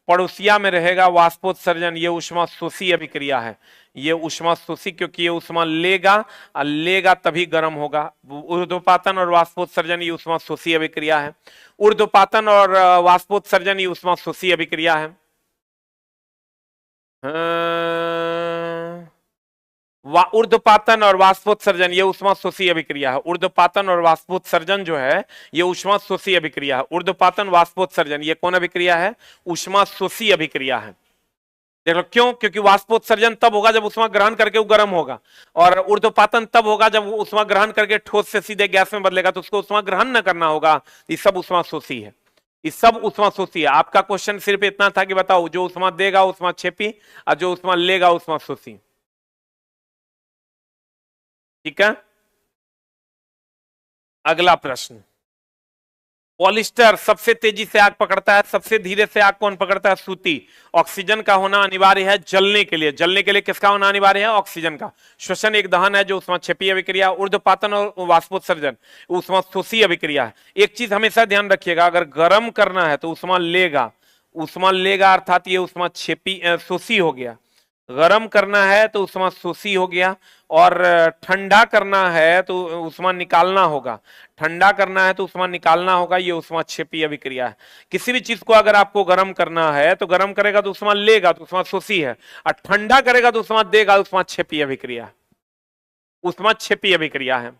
पड़ोसिया में रहेगा वाष्पोत्सर्जन। ये ऊष्माशोषी अभिक्रिया है, ये ऊष्माशोषी, क्योंकि ये ऊष्मा लेगा और लेगा तभी गर्म होगा। ऊर्ध्वपातन और वाष्पोत्सर्जन ये ऊष्माशोषी अभिक्रिया है। ऊर्ध्वपातन और वाष्पोत्सर्जन ये ऊष्माशोषी अभिक्रिया है। ऊर्ध्वपातन और वाष्पोत्सर्जन ये ऊष्माशोषी अभिक्रिया है। ऊर्ध्वपातन और वाष्पोत्सर्जन जो है ये ऊष्माशोषी अभिक्रिया है। ऊर्ध्वपातन वाष्पोत्सर्जन ये कौन अभिक्रिया है? ऊष्माशोषी अभिक्रिया है। देख लो क्यों? क्योंकि वाष्पोत्सर्जन तब होगा जब ऊष्मा ग्रहण करके वो गर्म होगा, और ऊर्ध्वपातन तब होगा जब ऊष्मा ग्रहण करके ठोस से सीधे गैस में बदलेगा, तो उसको ऊष्मा ग्रहण न करना होगा। ये सब ऊष्माशोषी है, ये सब ऊष्माशोषी है। आपका क्वेश्चन सिर्फ इतना था कि बताओ जो ऊष्मा देगा ऊष्माक्षेपी और जो ऊष्मा लेगा ऊष्माशोषी। ठीक है, अगला प्रश्न। पॉलिस्टर सबसे तेजी से आग पकड़ता है, सबसे धीरे से आग कौन पकड़ता है? सूती। ऑक्सीजन का होना अनिवार्य है जलने के लिए। जलने के लिए किसका होना अनिवार्य है? ऑक्सीजन का। श्वसन एक दहन है जो ऊष्माक्षेपी अभिक्रिया। ऊर्ध्वपातन और वाष्पोत्सर्जन ऊष्माशोषी अभिक्रिया है। एक चीज हमेशा ध्यान रखिएगा, अगर गर्म करना है तो ऊष्मा लेगा, ऊष्मा लेगा अर्थात ये ऊष्माक्षेपी शोषी हो गया। गरम करना है तो ऊष्माशोषी हो गया, और ठंडा करना है तो ऊष्मा निकालना होगा। ठंडा करना है तो ऊष्मा निकालना होगा, ये ऊष्माक्षेपी अभिक्रिया है। किसी भी चीज को अगर आपको गर्म करना है तो गर्म करेगा तो ऊष्मा लेगा, तो ऊष्माशोषी है, और ठंडा करेगा तो ऊष्मा देगा, ऊष्माक्षेपी अभिक्रिया, ऊष्माक्षेपी अभिक्रिया है।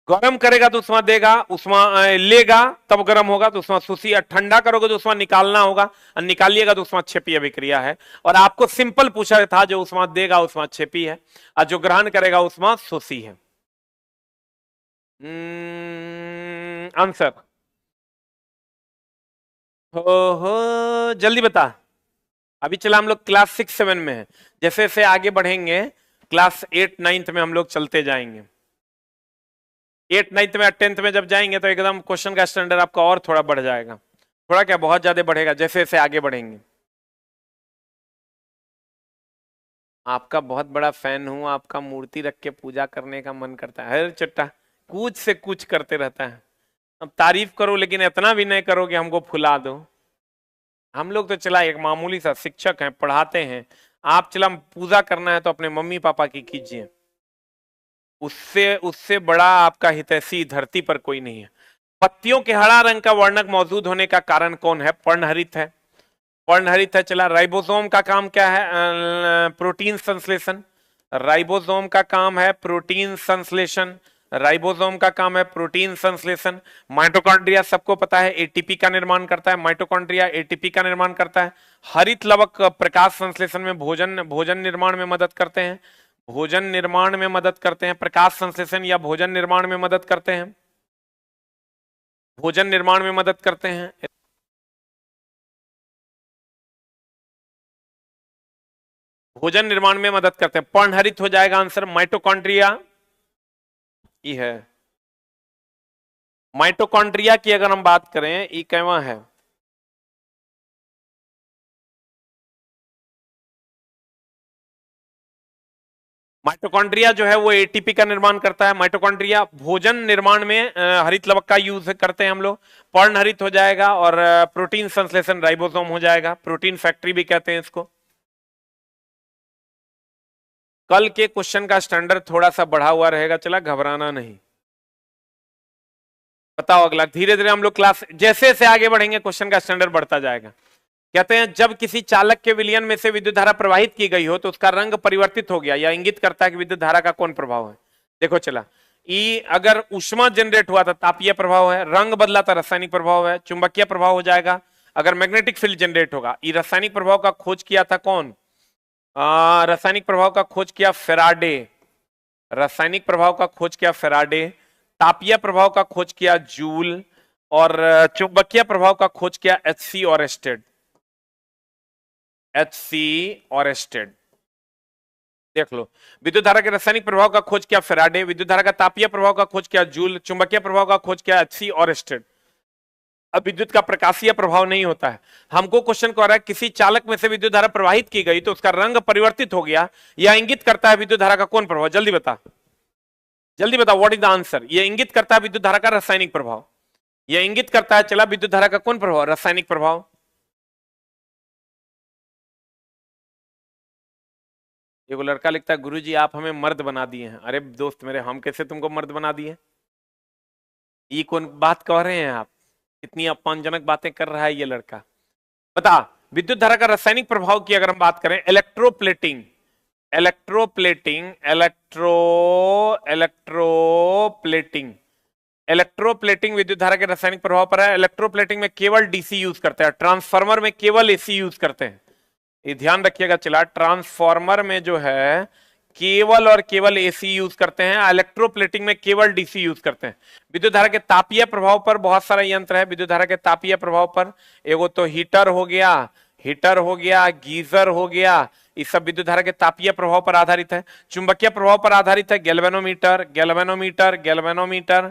गर्म करेगा तो ऊष्मा देगा, ऊष्मा लेगा तब गर्म होगा तो ऊष्माशोषी। ठंडा करोगे तो ऊष्मा निकालना होगा, और निकालिएगा तो ऊष्माक्षेपी अभिक्रिया है। और आपको सिंपल पूछा था, जो ऊष्मा देगा ऊष्माक्षेपी है और जो ग्रहण करेगा ऊष्माशोषी है। आंसर हो जल्दी बता। अभी चला हम लोग क्लास 6-7 में है, जैसे जैसे आगे बढ़ेंगे क्लास 8-9 में हम लोग चलते जाएंगे। 8-9 में 10th में जब जाएंगे तो एकदम क्वेश्चन का स्टैंडर्ड आपका और थोड़ा बढ़ जाएगा। थोड़ा क्या, बहुत ज्यादा बढ़ेगा जैसे जैसे आगे बढ़ेंगे। आपका बहुत बड़ा फैन हूं, आपका मूर्ति रख के पूजा करने का मन करता है। हर चट्टा कुछ से कुछ करते रहता है। अब तारीफ करो लेकिन इतना भी नहीं करो कि हमको फुला दो। हम लोग तो चला एक मामूली सा शिक्षक हैं, पढ़ाते हैं। आप चला पूजा करना है तो अपने मम्मी पापा की कीजिए, उससे उससे बड़ा आपका हितैषी धरती पर कोई नहीं है। पत्तियों के हरा रंग का वर्णक मौजूद होने का कारण कौन है? पर्णहरित है, पर्णहरित है। चला राइबोसोम का काम क्या है? प्रोटीन संश्लेषण। राइबोसोम का काम है प्रोटीन संश्लेषण। राइबोसोम का काम है प्रोटीन संश्लेषण। माइटोकॉन्ड्रिया सबको पता है एटीपी का निर्माण करता है, माइटोकॉन्ड्रिया एटीपी का निर्माण करता है। हरित लवक प्रकाश संश्लेषण में भोजन निर्माण में मदद करते हैं, भोजन निर्माण में मदद करते हैं। प्रकाश संश्लेषण या भोजन निर्माण में मदद करते हैं, भोजन निर्माण में मदद करते हैं। भोजन निर्माण में मदद करते हैं। पर्णहरित हो जाएगा आंसर। माइटोकॉन्ड्रिया ये है। माइटोकॉन्ड्रिया की अगर हम बात करें, ये कहवा है? माइटोकॉन्ड्रिया जो है वो एटीपी का निर्माण करता है। माइटोकॉन्ड्रिया भोजन निर्माण में हरित लवक का यूज करते हैं हम लोग। पर्ण हरित हो जाएगा और प्रोटीन संश्लेषण राइबोसोम हो जाएगा। प्रोटीन फैक्ट्री भी कहते हैं इसको। कल के क्वेश्चन का स्टैंडर्ड थोड़ा सा बढ़ा हुआ रहेगा, चला, घबराना नहीं। बताओ अगला। धीरे धीरे हम लोग क्लास जैसे जैसे आगे बढ़ेंगे क्वेश्चन का स्टैंडर्ड बढ़ता जाएगा। कहते हैं जब किसी चालक के विलयन में से विद्युत धारा प्रवाहित की गई हो तो उसका रंग परिवर्तित हो गया, या इंगित करता है कि विद्युत धारा का कौन प्रभाव है। देखो चला, ई अगर ऊष्मा जनरेट हुआ था तापीय प्रभाव है, रंग बदला था रासायनिक प्रभाव है, चुंबकीय प्रभाव हो जाएगा। अगर मैग्नेटिक फील्ड जनरेट होगा, ई रासायनिक प्रभाव का खोज किया था कौन? रासायनिक प्रभाव का खोज किया फेराडे। रासायनिक प्रभाव का खोज किया फेराडे। तापीय प्रभाव का खोज किया जूल। और चुंबकीय प्रभाव का खोज किया एचसी ऑरेस्टेड। एचसी ऑरेस्टेड। देख लो, विद्युत धारा के रासायनिक प्रभाव का खोज किया फेराडे, विद्युत धारा का तापीय प्रभाव का खोज किया जूल, चुंबकीय प्रभाव का खोज किया एचसी ऑरेस्टेड। अब विद्युत का प्रकाशीय प्रभाव नहीं होता है। हमको क्वेश्चन कह रहा है किसी चालक में से विद्युत धारा प्रवाहित की गई तो उसका रंग परिवर्तित हो गया, यह इंगित करता है विद्युत धारा का कौन प्रभाव? जल्दी बता, जल्दी बता, व्हाट इज द आंसर? यह इंगित करता है विद्युत धारा का रासायनिक प्रभाव। यह इंगित करता है, चला, विद्युत धारा का कौन प्रभाव? रासायनिक प्रभाव। एगो लड़का लिखता है गुरुजी आप हमें मर्द बना दिए हैं। अरे दोस्त मेरे, हम कैसे तुमको मर्द बना दिए? ये कौन बात कह रहे हैं आप? इतनी अपमानजनक बातें कर रहा है ये लड़का। बता, विद्युत धारा का रासायनिक प्रभाव की अगर हम बात करें, इलेक्ट्रोप्लेटिंग, इलेक्ट्रोप्लेटिंग, इलेक्ट्रोप्लेटिंग, इलेक्ट्रोप्लेटिंग विद्युत धारा के रासायनिक प्रभाव पर है। इलेक्ट्रोप्लेटिंग में केवल डीसी यूज करते हैं, ट्रांसफार्मर में केवल एसी यूज करते हैं। ये ध्यान रखिएगा, चला, ट्रांसफार्मर में जो है केवल और केवल एसी यूज करते हैं, इलेक्ट्रोप्लेटिंग में केवल डीसी यूज करते हैं। विद्युत धारा के तापीय प्रभाव पर बहुत सारा यंत्र है। विद्युत धारा के तापीय प्रभाव पर एगो तो हीटर हो गया, हीटर हो गया, गीजर हो गया, ये सब विद्युत धारा के तापीय प्रभाव पर आधारित है। चुंबकीय प्रभाव पर आधारित है गैल्वेनोमीटर, गैल्वेनोमीटर, गैल्वेनोमीटर,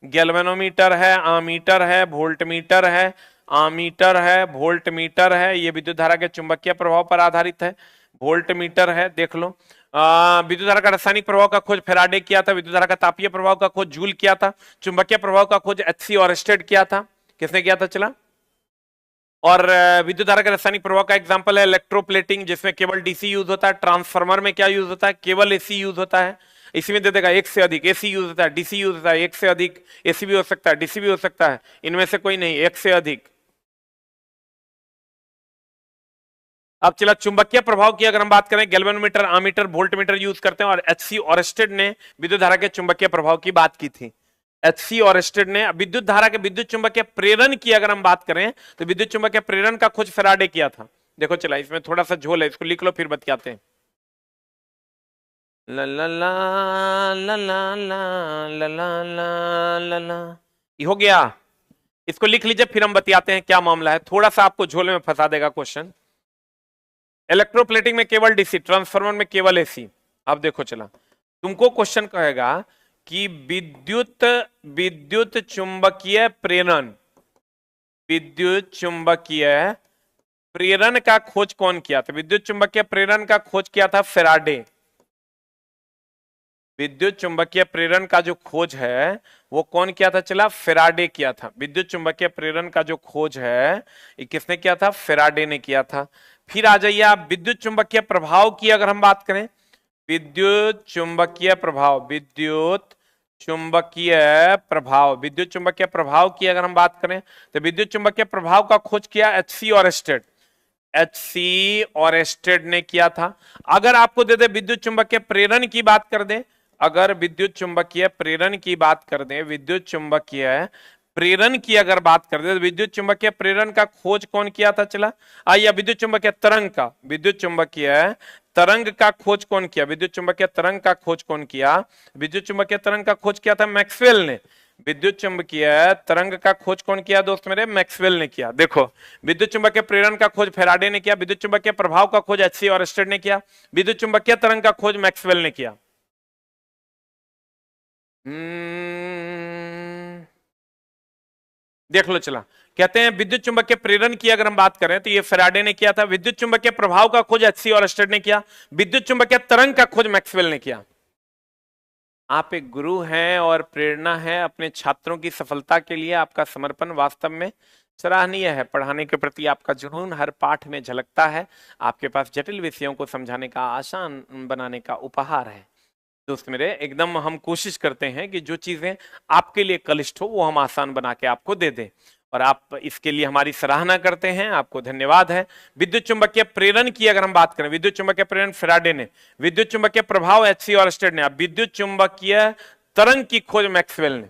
गैल्वेनोमीटर है, आमीटर है, वोल्टमीटर है, आमीटर है, वोल्टमीटर है। ये विद्युत धारा के चुंबकीय प्रभाव पर आधारित है, वोल्टमीटर है। देख लो, विद्युत धारा का रासायनिक प्रभाव का खोज फेराडे किया था, विद्युत धारा का तापीय प्रभाव का खोज जूल किया था, चुंबकीय प्रभाव का खोज एचसी ऑरेस्टेड किया था। किसने किया था, चला? और विद्युत धारा के रासायनिक प्रभाव का एग्जांपल है इलेक्ट्रोप्लेटिंग, जिसमें केवल डीसी यूज होता है। ट्रांसफार्मर में क्या यूज होता है? केवल एसी यूज होता है। इसी में दे देगा एक से अधिक एसी यूज होता है, डीसी यूज होता है, एक से अधिक एसी भी हो सकता है, डीसी भी हो सकता है, इनमें से कोई नहीं, एक से अधिक। अब चला, चुंबकीय प्रभाव की अगर हम बात करें, गैल्वेनोमीटर, आमीटर, वोल्टमीटर यूज करते हैं। और एचसी ऑरेस्टेड ने विद्युत धारा के चुंबकीय प्रभाव की बात की थी। एचसी ऑरेस्टेड ने विद्युत धारा के विद्युत चुंबकीय प्रेरण की अगर हम बात करें तो विद्युत चुंबकीय प्रेरण का खोज फेराडे किया था। देखो चला, इसमें थोड़ा सा झोल है, इसको लिख लो फिर बतियाते हैं। ला ला ला ला ला ला ला ला ला ला ला, ये हो गया। इसको लिख लीजिए फिर हम बतियाते हैं क्या मामला है। थोड़ा सा आपको झोले में फंसा देगा क्वेश्चन। इलेक्ट्रोप्लेटिंग में केवल डीसी, ट्रांसफार्मर में केवल एसी। अब देखो चला, तुमको क्वेश्चन कहेगा कि विद्युत विद्युत चुंबकीय प्रेरण, विद्युत चुंबकीय प्रेरण का खोज कौन किया था? विद्युत चुंबकीय प्रेरण का खोज किया था फेराडे। विद्युत चुंबकीय प्रेरण का जो खोज है वो कौन किया था? चला, फेराडे किया था। विद्युत चुंबकीय प्रेरण का जो खोज है ये किसने किया था? फेराडे ने किया था। फिर आ जाइए आप विद्युत चुंबकीय प्रभाव की अगर हम बात करें, विद्युत चुंबकीय प्रभाव, विद्युत चुंबकीय प्रभाव, विद्युत चुंबकीय प्रभाव की अगर हम बात करें तो विद्युत चुंबकीय प्रभाव का खोज किया एचसी ऑरेस्टेड, एचसी ऑरेस्टेड ने किया था। अगर आपको दे दे विद्युत चुंबकीय प्रेरण की बात कर दे, अगर विद्युत चुंबकीय प्रेरण की बात कर दे, विद्युत चुंबकीय प्रेरण की अगर बात कर दे तो विद्युत चुंबकीय प्रेरण का खोज कौन किया था? चला, आइए विद्युत चुंबकीय तरंग का, विद्युत चुंबकीय तरंग का खोज कौन किया? विद्युत चुंबकीय तरंग का खोज कौन किया? विद्युत चुंबकीय तरंग का खोज किया था मैक्सवेल ने। विद्युत चुंबकीय तरंग का खोज कौन किया दोस्त मेरे? मैक्सवेल ने किया। देखो, विद्युत चुंबकीय प्रेरण का खोज फेराडे ने किया, विद्युत चुंबकीय प्रभाव का खोज एचसी ऑरेस्टेड ने किया, विद्युत चुंबकीय तरंग का खोज मैक्सवेल ने किया। देख लो चला। कहते हैं विद्युत चुंबकीय प्रेरण की अगर हम बात करें तो ये फैराडे ने किया था। विद्युत चुंबकीय प्रभाव का खोज एचसी ऑरस्टेड ने किया। विद्युत चुंबकीय तरंग का खोज मैक्सवेल ने किया। आप एक गुरु हैं और प्रेरणा है अपने छात्रों की सफलता के लिए। आपका समर्पण वास्तव में सराहनीय है। पढ़ाने के प्रति आपका जुनून हर पाठ में झलकता है। आपके पास जटिल विषयों को समझाने का, आसान बनाने का उपहार है। दोस्त मेरे, एकदम हम कोशिश करते हैं कि जो चीजें आपके लिए क्लिष्ट हो वो हम आसान बना के आपको दे दें, और आप इसके लिए हमारी सराहना करते हैं। आपको धन्यवाद है। विद्युत चुंबकीय प्रेरण की अगर हम बात करें, विद्युत चुंबकीय प्रेरण फैराडे ने, विद्युत चुंबकीय प्रभाव एचसी ऑरस्टेड ने, अब विद्युत चुंबकीय तरंग की खोज मैक्सवेल ने।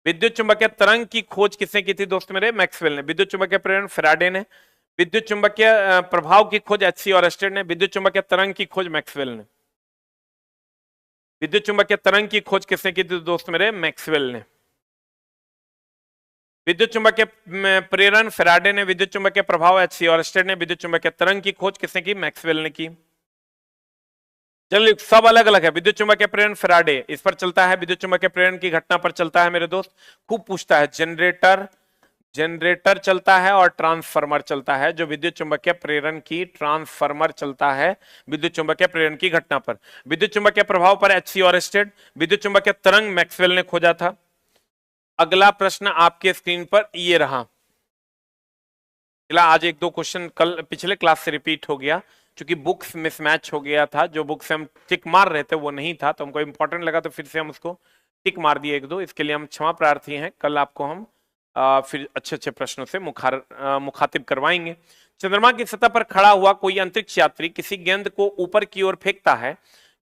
विद्युत चुंबकीय तरंग की खोज किसने की थी दोस्त मेरे? मैक्सवेल ने। विद्युत चुंबकीय प्रेरण फैराडे ने। विद्युत चुंबकीय प्रभाव की खोज एचसी ऑरस्टेड ने। विद्युत चुंबकीय तरंग की खोज मैक्सवेल ने। विद्युत चुंबकीय तरंग की खोज किसने की थी दोस्त मेरे? मैक्सवेल ने। विद्युत चुंबकीय प्रेरण फैराडे ने। विद्युत चुंबकीय प्रभाव एचसी ऑरस्टेड ने। विद्युत चुंबकीय तरंग की खोज किसने की? मैक्सवेल ने की। चलिए, सब अलग अलग है। विद्युत चुंबकीय प्रेरण फैराडे इस पर चलता है, विद्युत चुंबकीय प्रेरण की घटना पर चलता है मेरे दोस्त। खूब पूछता है। जनरेटर चलता है और ट्रांसफार्मर चलता है। जो विद्युत चुंबकीय प्रेरण की ट्रांसफार्मर चलता है विद्युत चुंबकीय प्रेरण की घटना पर। विद्युत चुंबकीय प्रभाव पर एचसी ऑरस्टेड। विद्युत चुंबकीय तरंग मैक्सवेल ने खोजा था। अगला प्रश्न आपके स्क्रीन पर ये रहा। आज एक दो क्वेश्चन कल पिछले क्लास से रिपीट हो गया, क्योंकि बुक्स मिसमैच हो गया था। जो बुक से हम टिक मार रहे थे वो नहीं था, तो हमको इंपॉर्टेंट लगा तो फिर से हम उसको टिक मार दिए एक दो। इसके लिए हम क्षमा प्रार्थी हैं। कल आपको हम फिर अच्छे अच्छे प्रश्नों से मुखातिब करवाएंगे। चंद्रमा की सतह पर खड़ा हुआ कोई अंतरिक्ष यात्री किसी गेंद को ऊपर की ओर फेंकता है।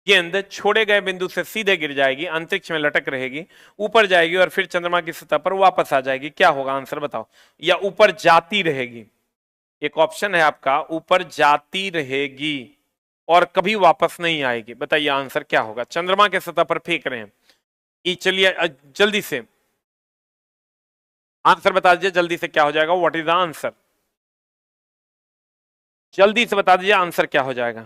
गेंद छोड़े गए बिंदु से सीधे गिर जाएगी, अंतरिक्ष में लटक रहेगी, ऊपर जाएगी और फिर चंद्रमा की सतह पर वापस आ जाएगी। क्या होगा? आंसर बताओ। या ऊपर जाती रहेगी। एक ऑप्शन है आपका, ऊपर जाती रहेगी और कभी वापस नहीं आएगी। बताइए आंसर क्या होगा? चंद्रमा के सतह पर फेंक रहे हैं। चलिए जल्दी से आंसर बता दीजिए। जल्दी से क्या हो जाएगा? What is the answer? जल्दी से बता दीजिए आंसर क्या हो जाएगा।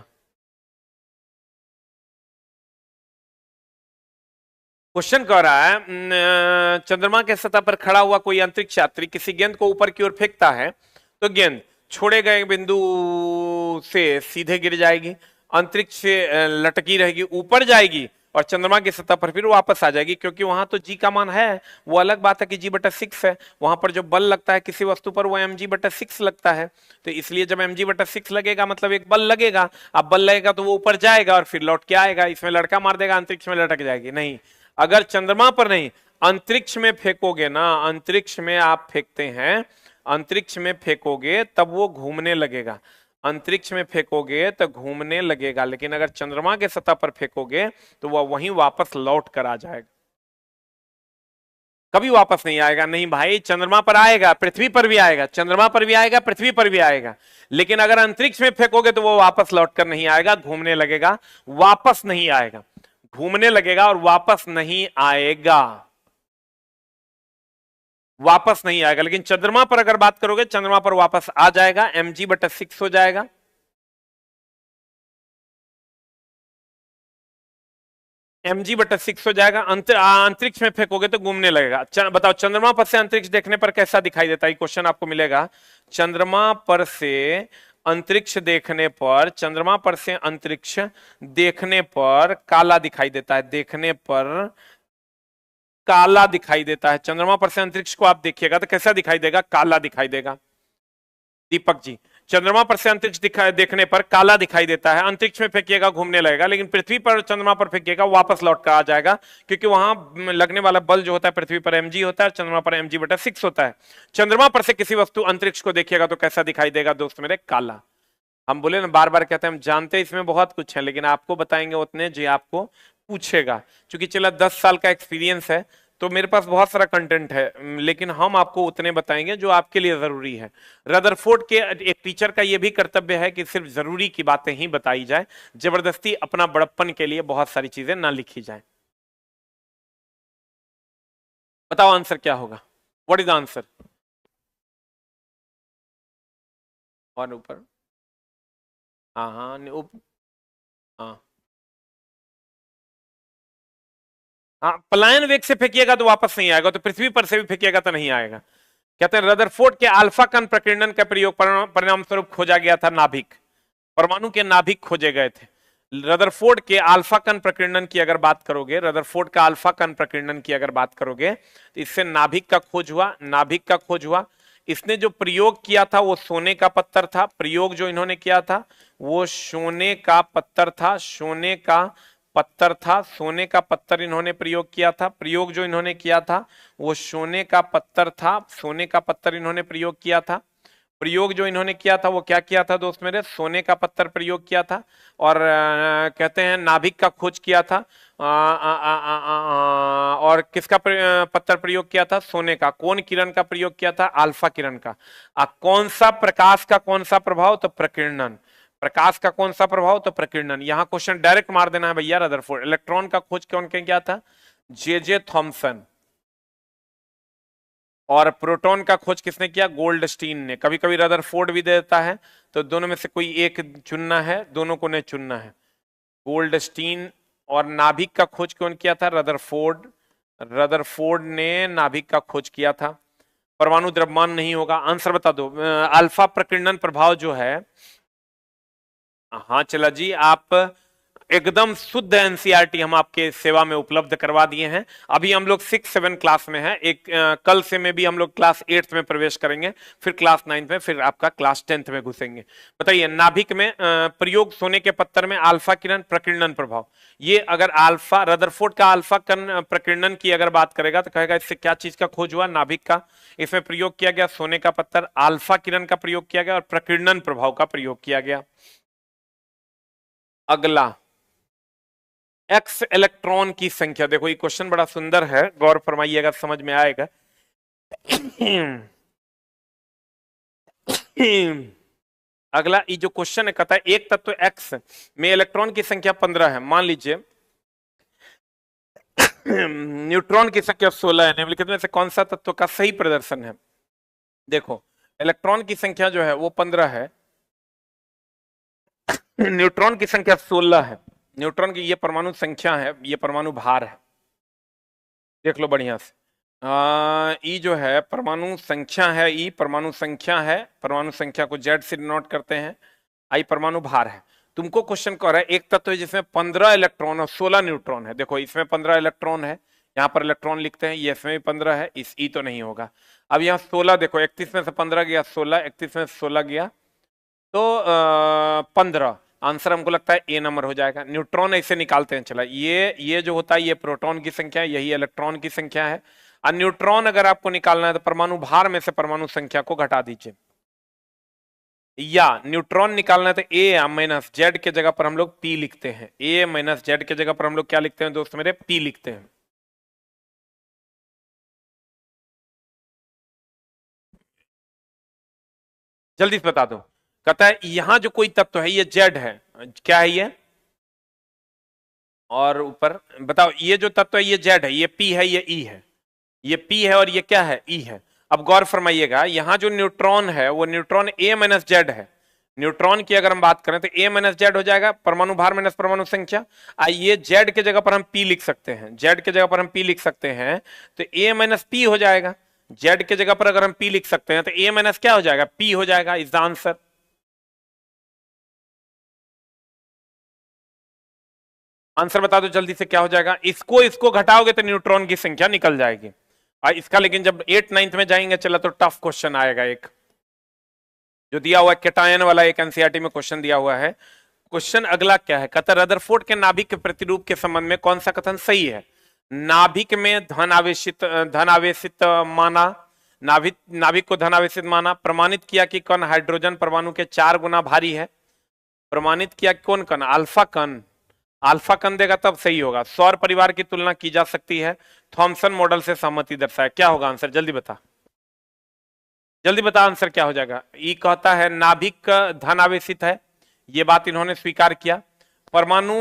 क्वेश्चन कह रहा है चंद्रमा के सतह पर खड़ा हुआ कोई अंतरिक्ष यात्री किसी गेंद को ऊपर की ओर फेंकता है, तो गेंद छोड़े गए बिंदु से सीधे गिर जाएगी, अंतरिक्ष से लटकी रहेगी, ऊपर जाएगी और चंद्रमा की सतह पर फिर वापस आ जाएगी। क्योंकि वहां तो जी का मान है। वो अलग बात है कि g/6 है। वहां पर जो बल लगता है किसी वस्तु पर वो mg/6 लगता है। तो इसलिए जब mg/6 लगेगा मतलब एक बल लगेगा। अब बल लगेगा तो वो ऊपर जाएगा और फिर लौट के आएगा। इसमें लड़का मार देगा, अंतरिक्ष में लटक जाएगी। नहीं, अगर चंद्रमा पर नहीं, अंतरिक्ष में फेंकोगे ना, अंतरिक्ष में आप फेंकते हैं, अंतरिक्ष में फेंकोगे तब वो घूमने लगेगा। अंतरिक्ष में फेंकोगे तो घूमने लगेगा, लेकिन अगर चंद्रमा के सतह पर फेंकोगे तो वह वहीं वापस लौट कर आ जाएगा। कभी वापस नहीं आएगा। नहीं भाई, चंद्रमा पर आएगा, पृथ्वी पर भी आएगा, चंद्रमा पर भी आएगा, पृथ्वी पर भी आएगा, लेकिन अगर अंतरिक्ष में फेंकोगे तो वो वापस लौट कर नहीं आएगा, घूमने लगेगा, वापस नहीं आएगा। घूमने लगेगा और वापस नहीं आएगा, वापस नहीं आएगा। लेकिन चंद्रमा पर अगर बात करोगे, चंद्रमा पर वापस आ जाएगा, mg/6 हो जाएगा। mg/6 हो जाएगा। अंतरिक्ष में फेंकोगे तो घूमने लगेगा। बताओ, चंद्रमा पर से अंतरिक्ष देखने पर कैसा दिखाई देता है? क्वेश्चन आपको मिलेगा। चंद्रमा पर से अंतरिक्ष देखने पर, चंद्रमा पर से अंतरिक्ष देखने पर काला दिखाई देता है। देखने पर काला दिखाई देता है। चंद्रमा पर से अंतरिक्ष को आप देखिएगा तो कैसा दिखाई देगा? काला दिखाई देगा। दीपक जी, चंद्रमा पर से अंतरिक्ष देखने पर काला दिखाई देता है। अंतरिक्ष में फेंकिएगा घूमने लगेगा, लेकिन पृथ्वी पर चंद्रमा पर फेंकिएगा वापस लौट कर आ जाएगा, क्योंकि वहां लगने वाला बल जो होता है पृथ्वी पर mg होता है, चंद्रमा पर mg/6 होता है। चंद्रमा पर से किसी वस्तु अंतरिक्ष को देखिएगा तो कैसा दिखाई देगा दोस्त मेरे? काला। हम बोले ना, बार बार कहते हैं हम जानते हैं इसमें बहुत कुछ है, लेकिन आपको बताएंगे उतने जो आपको पूछेगा। क्योंकि चला 10 साल का एक्सपीरियंस है तो मेरे पास बहुत सारा कंटेंट है, लेकिन हम आपको उतने बताएंगे जो आपके लिए जरूरी है। रदरफोर्ड के एक टीचर का यह भी कर्तव्य है कि सिर्फ जरूरी की बातें ही बताई जाए, जबरदस्ती अपना बड़प्पन के लिए बहुत सारी चीजें ना लिखी जाए। बताओ आंसर क्या होगा? What is the answer? और ऊपर, हाँ हाँ हाँ हाँ, पलायन वेग से फेंकिएगा तो वापस नहीं आएगा, तो पृथ्वी पर से भी फेंकिएगा तो नहीं आएगा। कहते हैं रदरफोर्ड के अल्फा कण प्रकीर्णन का प्रयोग परिणाम स्वरूप खोजा गया था नाभिक, परमाणु के नाभिक खोजे गए थे। रदरफोर्ड के अल्फा कण प्रकीर्णन की अगर बात करोगे, रदरफोर्ड का अल्फा कण प्रकीर्णन की अगर बात करोगे तो इससे नाभिक का खोज हुआ, नाभिक का खोज हुआ। इसने जो प्रयोग किया था वो सोने का पत्थर था, प्रयोग जो इन्होंने किया था वो सोने का पत्थर था, सोने का पत्थर था, सोने का पत्थर इन्होंने प्रयोग किया था, प्रयोग जो इन्होंने किया था वो सोने का पत्थर था, सोने का पत्थर इन्होंने प्रयोग किया था। प्रयोग जो इन्होंने किया था वो क्या किया था दोस्त मेरे, सोने का पत्थर प्रयोग किया था। और कहते हैं नाभिक का खोज किया था। और किसका पत्थर प्रयोग किया था, सोने का। कौन किरण का प्रयोग किया था, अल्फा किरण का। कौन सा प्रकाश का कौन सा प्रभाव, तो प्रकीर्णन। प्रकाश का कौन सा प्रभाव, तो प्रकीर्णन। यहां क्वेश्चन डायरेक्ट मार देना है भैया रदरफोर्ड। इलेक्ट्रॉन का खोज कौन किया था, जे थॉमसन। और प्रोटॉन का खोज किसने किया, गोल्डस्टीन ने। कभी कभी रदरफोर्ड भी दे देता है, तो दोनों में से कोई एक चुनना है, दोनों को नहीं चुनना है। गोल्डस्टीन। और नाभिक का खोज कौन किया था, रदरफोर्ड। रदरफोर्ड ने नाभिक का खोज किया था। परमाणु द्रव्यमान नहीं होगा, आंसर बता दो। अल्फा प्रकीर्णन प्रभाव जो है, हाँ चला जी, आप एकदम शुद्ध एनसीईआरटी हम आपके सेवा में उपलब्ध करवा दिए हैं। अभी हम लोग 6-7 क्लास में हैं। एक कल से में भी हम लोग क्लास 8th में प्रवेश करेंगे, फिर क्लास 9th में, फिर आपका क्लास 10th में घुसेंगे। बताइए, नाभिक में प्रयोग सोने के पत्थर में अल्फा किरण प्रकीर्णन प्रभाव। ये अगर अल्फा, रदरफोर्ड का अल्फा कण प्रकीर्णन की अगर बात करेगा तो कहेगा इससे क्या चीज का खोज हुआ, नाभिक का। इसमें प्रयोग किया गया सोने का पत्थर, अल्फा किरण का प्रयोग किया गया और प्रकीर्णन प्रभाव का प्रयोग किया गया। अगला, एक्स इलेक्ट्रॉन की संख्या। देखो ये क्वेश्चन बड़ा सुंदर है, गौर फरमाइएगा, समझ में आएगा। अगला ये जो क्वेश्चन है, कहता है एक तत्व एक्स में इलेक्ट्रॉन की संख्या 15 है। मान लीजिए न्यूट्रॉन की संख्या 16 है। निम्नलिखित में से कौन सा तत्व का सही प्रदर्शन है। देखो, इलेक्ट्रॉन की संख्या जो है वो 15 है, न्यूट्रॉन की संख्या 16 है। न्यूट्रॉन की ये परमाणु संख्या है, ये परमाणु भार है। देख लो बढ़िया से। ई जो है परमाणु संख्या है, ई परमाणु संख्या है, परमाणु संख्या को जेड से डिनोट करते हैं। आई परमाणु भार है। तुमको क्वेश्चन कह रहा है एक तत्व है जिसमें 15 इलेक्ट्रॉन और 16 न्यूट्रॉन है। देखो इसमें 15 इलेक्ट्रॉन है, यहाँ पर इलेक्ट्रॉन लिखते हैं, ये इसमें भी 15 है, इस ई तो नहीं होगा। अब यहाँ 16, देखो 31 में से 15 गया 16, 31 में से 16 गया तो 15। आंसर हमको लगता है ए नंबर हो जाएगा। न्यूट्रॉन ऐसे निकालते हैं, चला ये जो होता है ये प्रोटॉन की संख्या है, यही इलेक्ट्रॉन की संख्या है। और न्यूट्रॉन अगर आपको निकालना है तो परमाणु भार में से परमाणु संख्या को घटा दीजिए, या न्यूट्रॉन निकालना है तो ए माइनस जेड के जगह पर हम लोग पी लिखते हैं। ए माइनस जेड के जगह पर हम लोग क्या लिखते हैं दोस्त मेरे, पी लिखते हैं। जल्दी से बता दो। कहता है यहां जो कोई तत्व है ये जेड है, क्या है ये, और ऊपर बताओ ये जो तत्व है ये जेड है, ये पी है, ये ई है, ये पी है और ये क्या है, ई है। अब गौर फरमाइएगा, यहां जो न्यूट्रॉन है वो न्यूट्रॉन ए माइनस जेड है। न्यूट्रॉन की अगर हम बात करें तो ए माइनस जेड हो जाएगा, परमाणु भार माइनस परमाणु संख्या। ये जेड के जगह पर हम पी लिख सकते हैं, जेड के जगह पर हम पी लिख सकते हैं, तो ए माइनस पी हो जाएगा। जेड के जगह पर अगर हम पी लिख सकते हैं तो ए माइनस क्या हो जाएगा, पी हो जाएगा। Is the answer. आंसर बता दो जल्दी से, क्या हो जाएगा। इसको घटाओगे तो न्यूट्रॉन की संख्या निकल जाएगी। इसका लेकिन जब 8-9th में जाएंगे चला तो टफ क्वेश्चन आएगा, एक जो दिया हुआ है कैटायन वाला, एक एनसीईआरटी में क्वेश्चन दिया हुआ है। क्वेश्चन अगला क्या है, कहता रदरफोर्ड के नाभिक के प्रतिरूप के संबंध में कौन सा कथन सही है। नाभिक में धन आवेशित माना, नाभिक को धन आवेशित माना। प्रमाणित किया कि कण हाइड्रोजन परमाणु के 4 गुना भारी है। प्रमाणित किया कौन कण, अल्फा कण। अल्फा कण देगा तब सही होगा। सौर परिवार की तुलना की जा सकती है। थॉमसन मॉडल से सहमति दर्शाया। क्या होगा आंसर, जल्दी बता, जल्दी बता आंसर क्या हो जाएगा। ई कहता है नाभिक धन आवेशित है, ये बात इन्होंने स्वीकार किया। परमाणु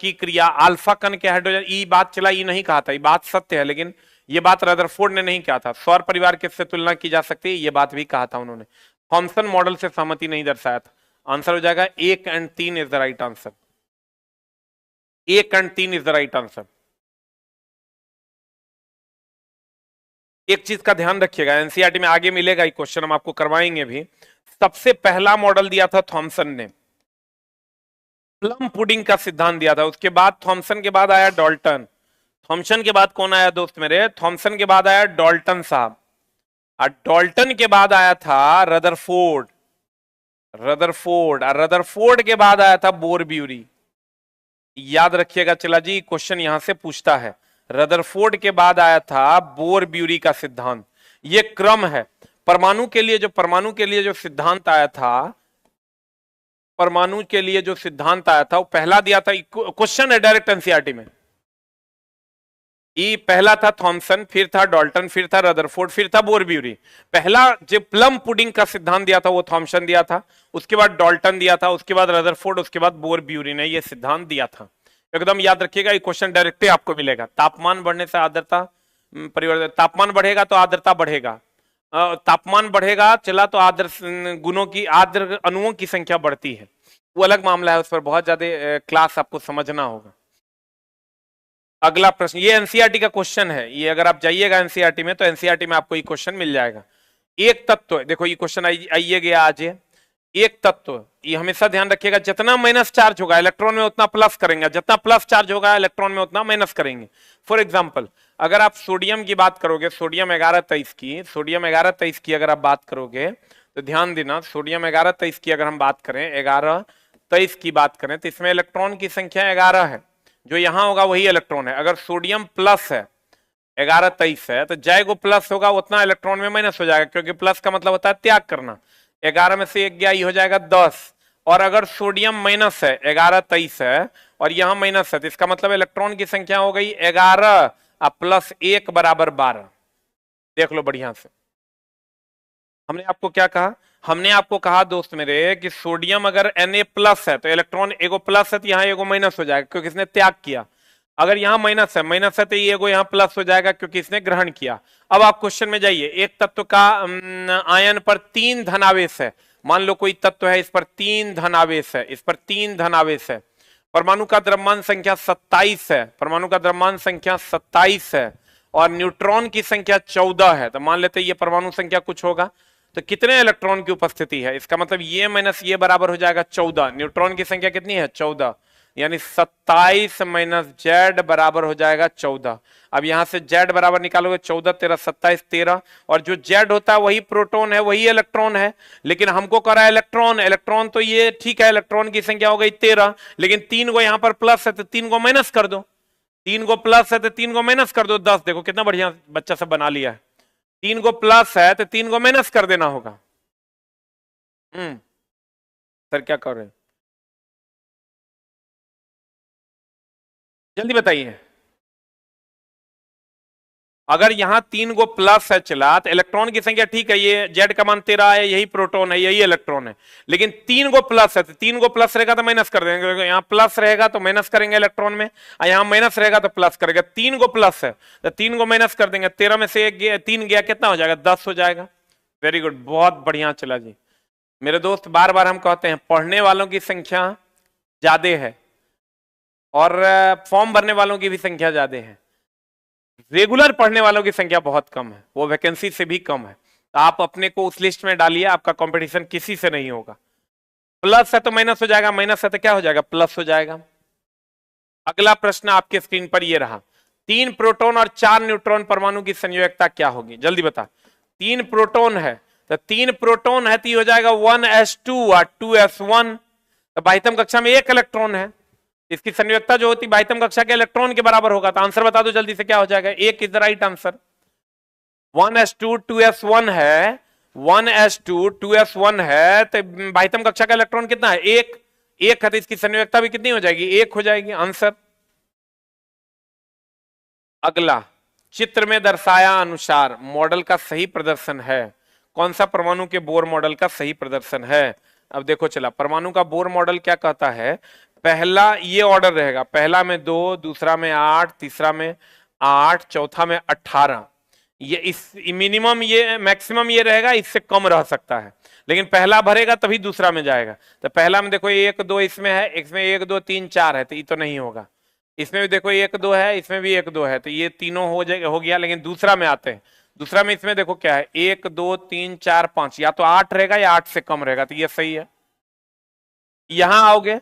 की क्रिया अल्फा कण के हाइड्रोजन, ई बात चला, ई नहीं कहा था, ये बात सत्य है, लेकिन ये बात रदरफोर्ड ने नहीं कहा था। सौर परिवार के से तुलना की जा सकती है, ये बात भी कहा था उन्होंने। थॉमसन मॉडल से सहमति नहीं दर्शाया था। आंसर हो जाएगा 1 और 3 इज द राइट आंसर। 1 और 3 इज द राइट आंसर। एक चीज का ध्यान रखिएगा, एनसीईआरटी में आगे मिलेगा ये क्वेश्चन, हम आपको करवाएंगे भी। सबसे पहला मॉडल दिया था थॉमसन ने, प्लम पुडिंग का सिद्धांत दिया था। उसके बाद थॉमसन के बाद आया डाल्टन। थॉमसन के बाद कौन आया दोस्त मेरे? थॉमसन के बाद आया डाल्टन साहब, और डाल्टन के बाद आया था रदरफोर्ड। और रदरफोर्ड के बाद आया था बोरब्यूरी। याद रखिएगा चला जी, क्वेश्चन यहां से पूछता है। रदरफोर्ड के बाद आया था बोरब्यूरी का सिद्धांत। ये क्रम है। परमाणु के लिए जो सिद्धांत आया था, परमाणु के लिए जो सिद्धांत आया था वो पहला दिया था, क्वेश्चन है डायरेक्ट एनसीईआरटी में। ये पहला था थॉमसन, फिर था डाल्टन, फिर था रदरफोर्ड, फिर था बोरब्यूरी। पहला जो प्लम पुडिंग का सिद्धांत दिया था वो थॉमसन दिया था, उसके बाद डाल्टन दिया था, उसके बाद रदरफोर्ड, उसके बाद बोरब्यूरी ने ये सिद्धांत दिया था। एकदम याद रखिएगा, ये क्वेश्चन डायरेक्टली आपको मिलेगा। तापमान बढ़ने से आर्द्रता परिवर्तन, तापमान बढ़ेगा तो आर्द्रता बढ़ेगा, तापमान बढ़ेगा चला तो आर्द्र गुणों की, आर्द्र अणुओं की संख्या बढ़ती है। वो अलग मामला है, उस पर बहुत ज्यादा क्लास आपको समझना होगा। अगला प्रश्न, ये एनसीईआरटी का क्वेश्चन है, ये अगर आप जाइएगा एनसीईआरटी में तो एनसीईआरटी में आपको ये क्वेश्चन मिल जाएगा। एक तत्व, देखो ये क्वेश्चन आइए गया आज, एक तत्व, ये हमेशा ध्यान रखिएगा, जितना माइनस चार्ज होगा इलेक्ट्रॉन में उतना प्लस करेंगे, जितना प्लस चार्ज होगा इलेक्ट्रॉन में उतना माइनस करेंगे। फॉर एग्जाम्पल, अगर आप सोडियम की बात करोगे, सोडियम 1123 की अगर आप बात करोगे तो ध्यान देना, सोडियम 1123 की अगर हम बात करें, 1123 की बात करें तो इसमें इलेक्ट्रॉन की संख्या 11 है। जो यहां होगा वही इलेक्ट्रॉन है। अगर सोडियम प्लस है, 1123 है, तो जय प्लस होगा उतना इलेक्ट्रॉन में माइनस हो जाएगा, क्योंकि प्लस का मतलब होता है त्याग करना। 11 में से 1 गया, ये हो जाएगा 10। और अगर सोडियम माइनस है, 1123 है और यहां माइनस है, तो इसका मतलब इलेक्ट्रॉन की संख्या हो गई 11 और प्लस 1 बराबर 12। देख लो बढ़िया से, हमने आपको क्या कहा? हमने आपको कहा दोस्त मेरे कि सोडियम अगर Na प्लस है तो इलेक्ट्रॉन एगो प्लस है तो यहाँ एगो माइनस हो जाएगा क्योंकि इसने त्याग किया। अगर यहाँ माइनस है तो ये एगो यहाँ प्लस हो जाएगा क्योंकि इसने ग्रहण किया। अब आप क्वेश्चन में जाइए, एक तत्व का आयन पर 3 धनावेश है। मान लो कोई तत्व है, इस पर 3 धनावेश है, इस पर 3 धनावेश है। परमाणु का द्रव्यमान संख्या 27 है, परमाणु का द्रव्यमान संख्या 27 है और न्यूट्रॉन की संख्या 14 है। तो मान लेते ये परमाणु संख्या कुछ होगा, तो कितने इलेक्ट्रॉन की उपस्थिति है? इसका मतलब ये माइनस ये बराबर हो जाएगा 14। न्यूट्रॉन की संख्या कितनी है? 14, यानी 27 माइनस जेड बराबर हो जाएगा 14। अब यहां से जेड बराबर निकालोगे, 14 13 27 13, और जो जेड होता है वही प्रोटॉन है, वही इलेक्ट्रॉन है। लेकिन हमको कह रहा है इलेक्ट्रॉन, इलेक्ट्रॉन तो ये ठीक है, इलेक्ट्रॉन की संख्या हो गई 13, लेकिन 3 को यहां पर प्लस है तो 3 को माइनस कर दो, 3 को प्लस है तो 3 को माइनस कर दो, 10। देखो कितना बढ़िया बच्चा सब बना लिया है। 3 को प्लस है तो 3 को माइनस कर देना होगा। सर क्या कर रहे हैं, जल्दी बताइए। अगर यहां 3 को प्लस है चला तो इलेक्ट्रॉन की संख्या ठीक है, ये जेड का मान 13 है, यही प्रोटॉन है, यही इलेक्ट्रॉन है। लेकिन 3 को प्लस है तो 3 को प्लस रहेगा तो माइनस कर देंगे, यहाँ प्लस रहेगा तो माइनस करेंगे इलेक्ट्रॉन में, और यहाँ माइनस रहेगा तो प्लस करेगा। 3 को प्लस है तो 3 को माइनस कर देंगे, 13 में से 3 गया, कितना हो जाएगा? 10 हो जाएगा। वेरी गुड, बहुत बढ़िया चला जी। मेरे दोस्त बार बार हम कहते हैं पढ़ने वालों की संख्या ज्यादा है और फॉर्म भरने वालों की भी संख्या ज्यादा है, रेगुलर पढ़ने वालों की संख्या बहुत कम है, वो वैकेंसी से भी कम है। तो आप अपने को उस लिस्ट में डालिए, आपका कंपटीशन किसी से नहीं होगा। प्लस है तो माइनस हो जाएगा, माइनस है तो क्या हो जाएगा? प्लस हो जाएगा। अगला प्रश्न आपके स्क्रीन पर ये रहा, 3 प्रोटॉन और 4 न्यूट्रॉन परमाणु की संयोजकता क्या होगी? जल्दी बता। 3 प्रोटॉन है तो 3 प्रोटॉन है तो ये हो जाएगा 1s2 और 2s1। तो बाह्यतम कक्षा में 1 इलेक्ट्रॉन है, इसकी संयोजकता जो होती बाह्यतम कक्षा के इलेक्ट्रॉन के बराबर होगा। तो आंसर बता दो जल्दी से, क्या हो जाएगा? 1 is the right answer. 1s2 2s1 है, 1s2 2s1 है, तो बाह्यतम कक्षा का इलेक्ट्रॉन कितना है? 1 है, तो इसकी संयोजकता भी कितनी हो जाएगी? 1 हो जाएगी। आंसर। अगला, चित्र में दर्शाया अनुसार मॉडल का सही प्रदर्शन है। कौन सा परमाणु के बोर मॉडल का सही प्रदर्शन है? अब देखो चला, परमाणु का बोर मॉडल क्या कहता है, पहला ये ऑर्डर रहेगा, पहला में 2, दूसरा में 8, तीसरा में 8, चौथा में 18। ये इस मिनिमम, ये मैक्सिमम ये रहेगा, इससे कम रह सकता है, लेकिन पहला भरेगा तभी दूसरा में जाएगा। तो पहला में देखो 1 2 इसमें है, इसमें 1 2 3 4 है, तो ये तो नहीं होगा। इसमें भी देखो 1 2 है, इसमें भी 1 2 है, तो ये तीनों हो गया, लेकिन दूसरा में आते हैं दूसरा में इसमें देखो क्या है, 1 2 3 4 5, या तो 8 रहेगा या 8 से कम रहेगा, तो ये सही है। यहां आओगे,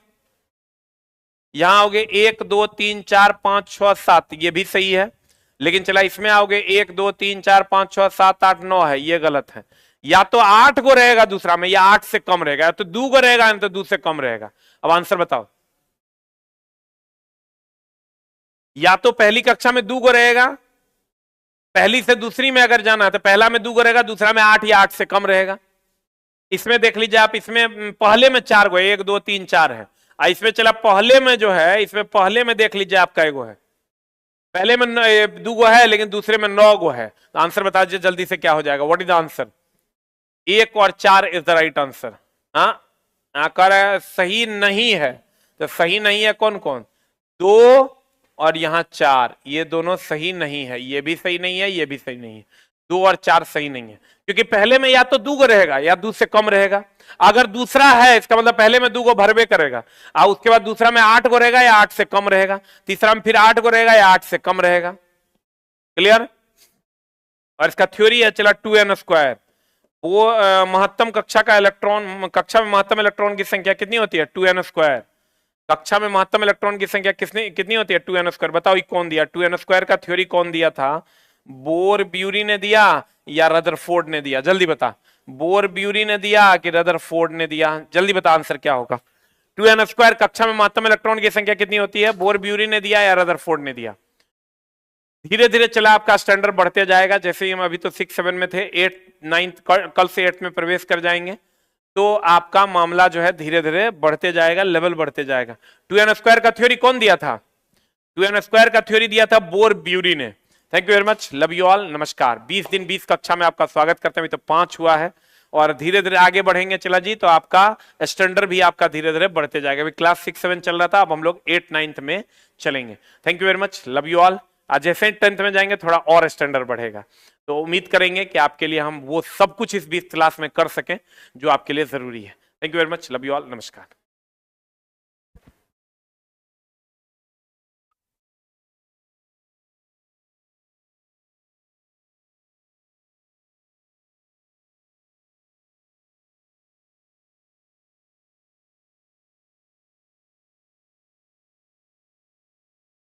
1 2 3 4 5 6 7, ये भी सही है। लेकिन चला इसमें आओगे 1 2 3 4 5 6 7 8 9 है, ये गलत है। या तो 8 को रहेगा दूसरा में, या 8 से कम रहेगा, या तो 2 को रहेगा, या तो 2 से कम रहेगा। अब आंसर बताओ। या तो पहली कक्षा में 2 को रहेगा, पहली से दूसरी में अगर जाना है तो पहला में 2 को रहेगा, दूसरा में 8 या 8 से कम रहेगा। इसमें देख लीजिए आप, इसमें पहले में 4 गो है, 1 2 3 4 है। इसमें चला पहले में जो है, इसमें पहले में देख लीजिए आपका एगो है, पहले में 2 गो है, लेकिन दूसरे में 9 गो है। तो आंसर बता दीजिए जल्दी से, क्या हो जाएगा? What is the answer? 1 और 4 इज द राइट आंसर। हाँ, आकर सही नहीं है, तो सही नहीं है कौन कौन? 2 और यहां 4, ये दोनों सही नहीं है, ये भी सही नहीं है, ये भी सही नहीं है। 2 और 4 सही नहीं है, क्योंकि पहले में या तो 2 गो रहेगा या 2 से कम रहेगा। अगर दूसरा है, इसका मतलब पहले में 2 गो भरवे करेगा, और उसके बाद दूसरा में 8 गो रहेगा या 8 से कम रहेगा, तीसरा में फिर 8 गो रहेगा या 8 से कम रहेगा। क्लियर? और इसका थ्योरी है चला 2n²। वो महत्तम कक्षा का इलेक्ट्रॉन, कक्षा में महत्तम इलेक्ट्रॉन की संख्या कितनी होती है? 2n²। कक्षा में महत्तम इलेक्ट्रॉन की संख्या कितनी होती है? 2n²। बताओ ये कौन दिया? 2n² का थ्योरी कौन दिया था? बोर ब्यूरी ने दिया या रदरफोर्ड ने दिया? जल्दी बता, बोर ब्यूरी ने दिया कि रदरफोर्ड ने दिया? जल्दी बता, आंसर क्या होगा? 2n² कक्षा में महत्तम इलेक्ट्रॉन की संख्या कितनी होती है? बोर ब्यूरी ने दिया या रदरफोर्ड ने दिया? धीरे धीरे चला आपका स्टैंडर्ड बढ़ते जाएगा। जैसे ही हम अभी तो 6 7 में थे, 8 9 कल से 8 में प्रवेश कर जाएंगे, तो आपका मामला जो है धीरे धीरे बढ़ते जाएगा, लेवल बढ़ते जाएगा। 2n² का थ्योरी कौन दिया था? 2n² का थ्योरी दिया था बोर ब्यूरी ने। Thank you very much, love you all, नमस्कार। 20 दिन 20 कक्षा में आपका स्वागत करते हैं। अभी तो 5 हुआ है, और धीरे धीरे आगे बढ़ेंगे चला जी, तो आपका स्टैंडर्ड भी आपका धीरे धीरे बढ़ते जाएगा। अभी क्लास 6 7 चल रहा था, अब हम लोग 8 9 में चलेंगे। Thank you very much, love you all. आज जैसे 10th में जाएंगे थोड़ा और स्टैंडर्ड बढ़ेगा, तो उम्मीद करेंगे कि आपके लिए हम वो सब कुछ इस 20 क्लास में कर सकें जो आपके लिए जरूरी है। Thank you very much, love you all, नमस्कार।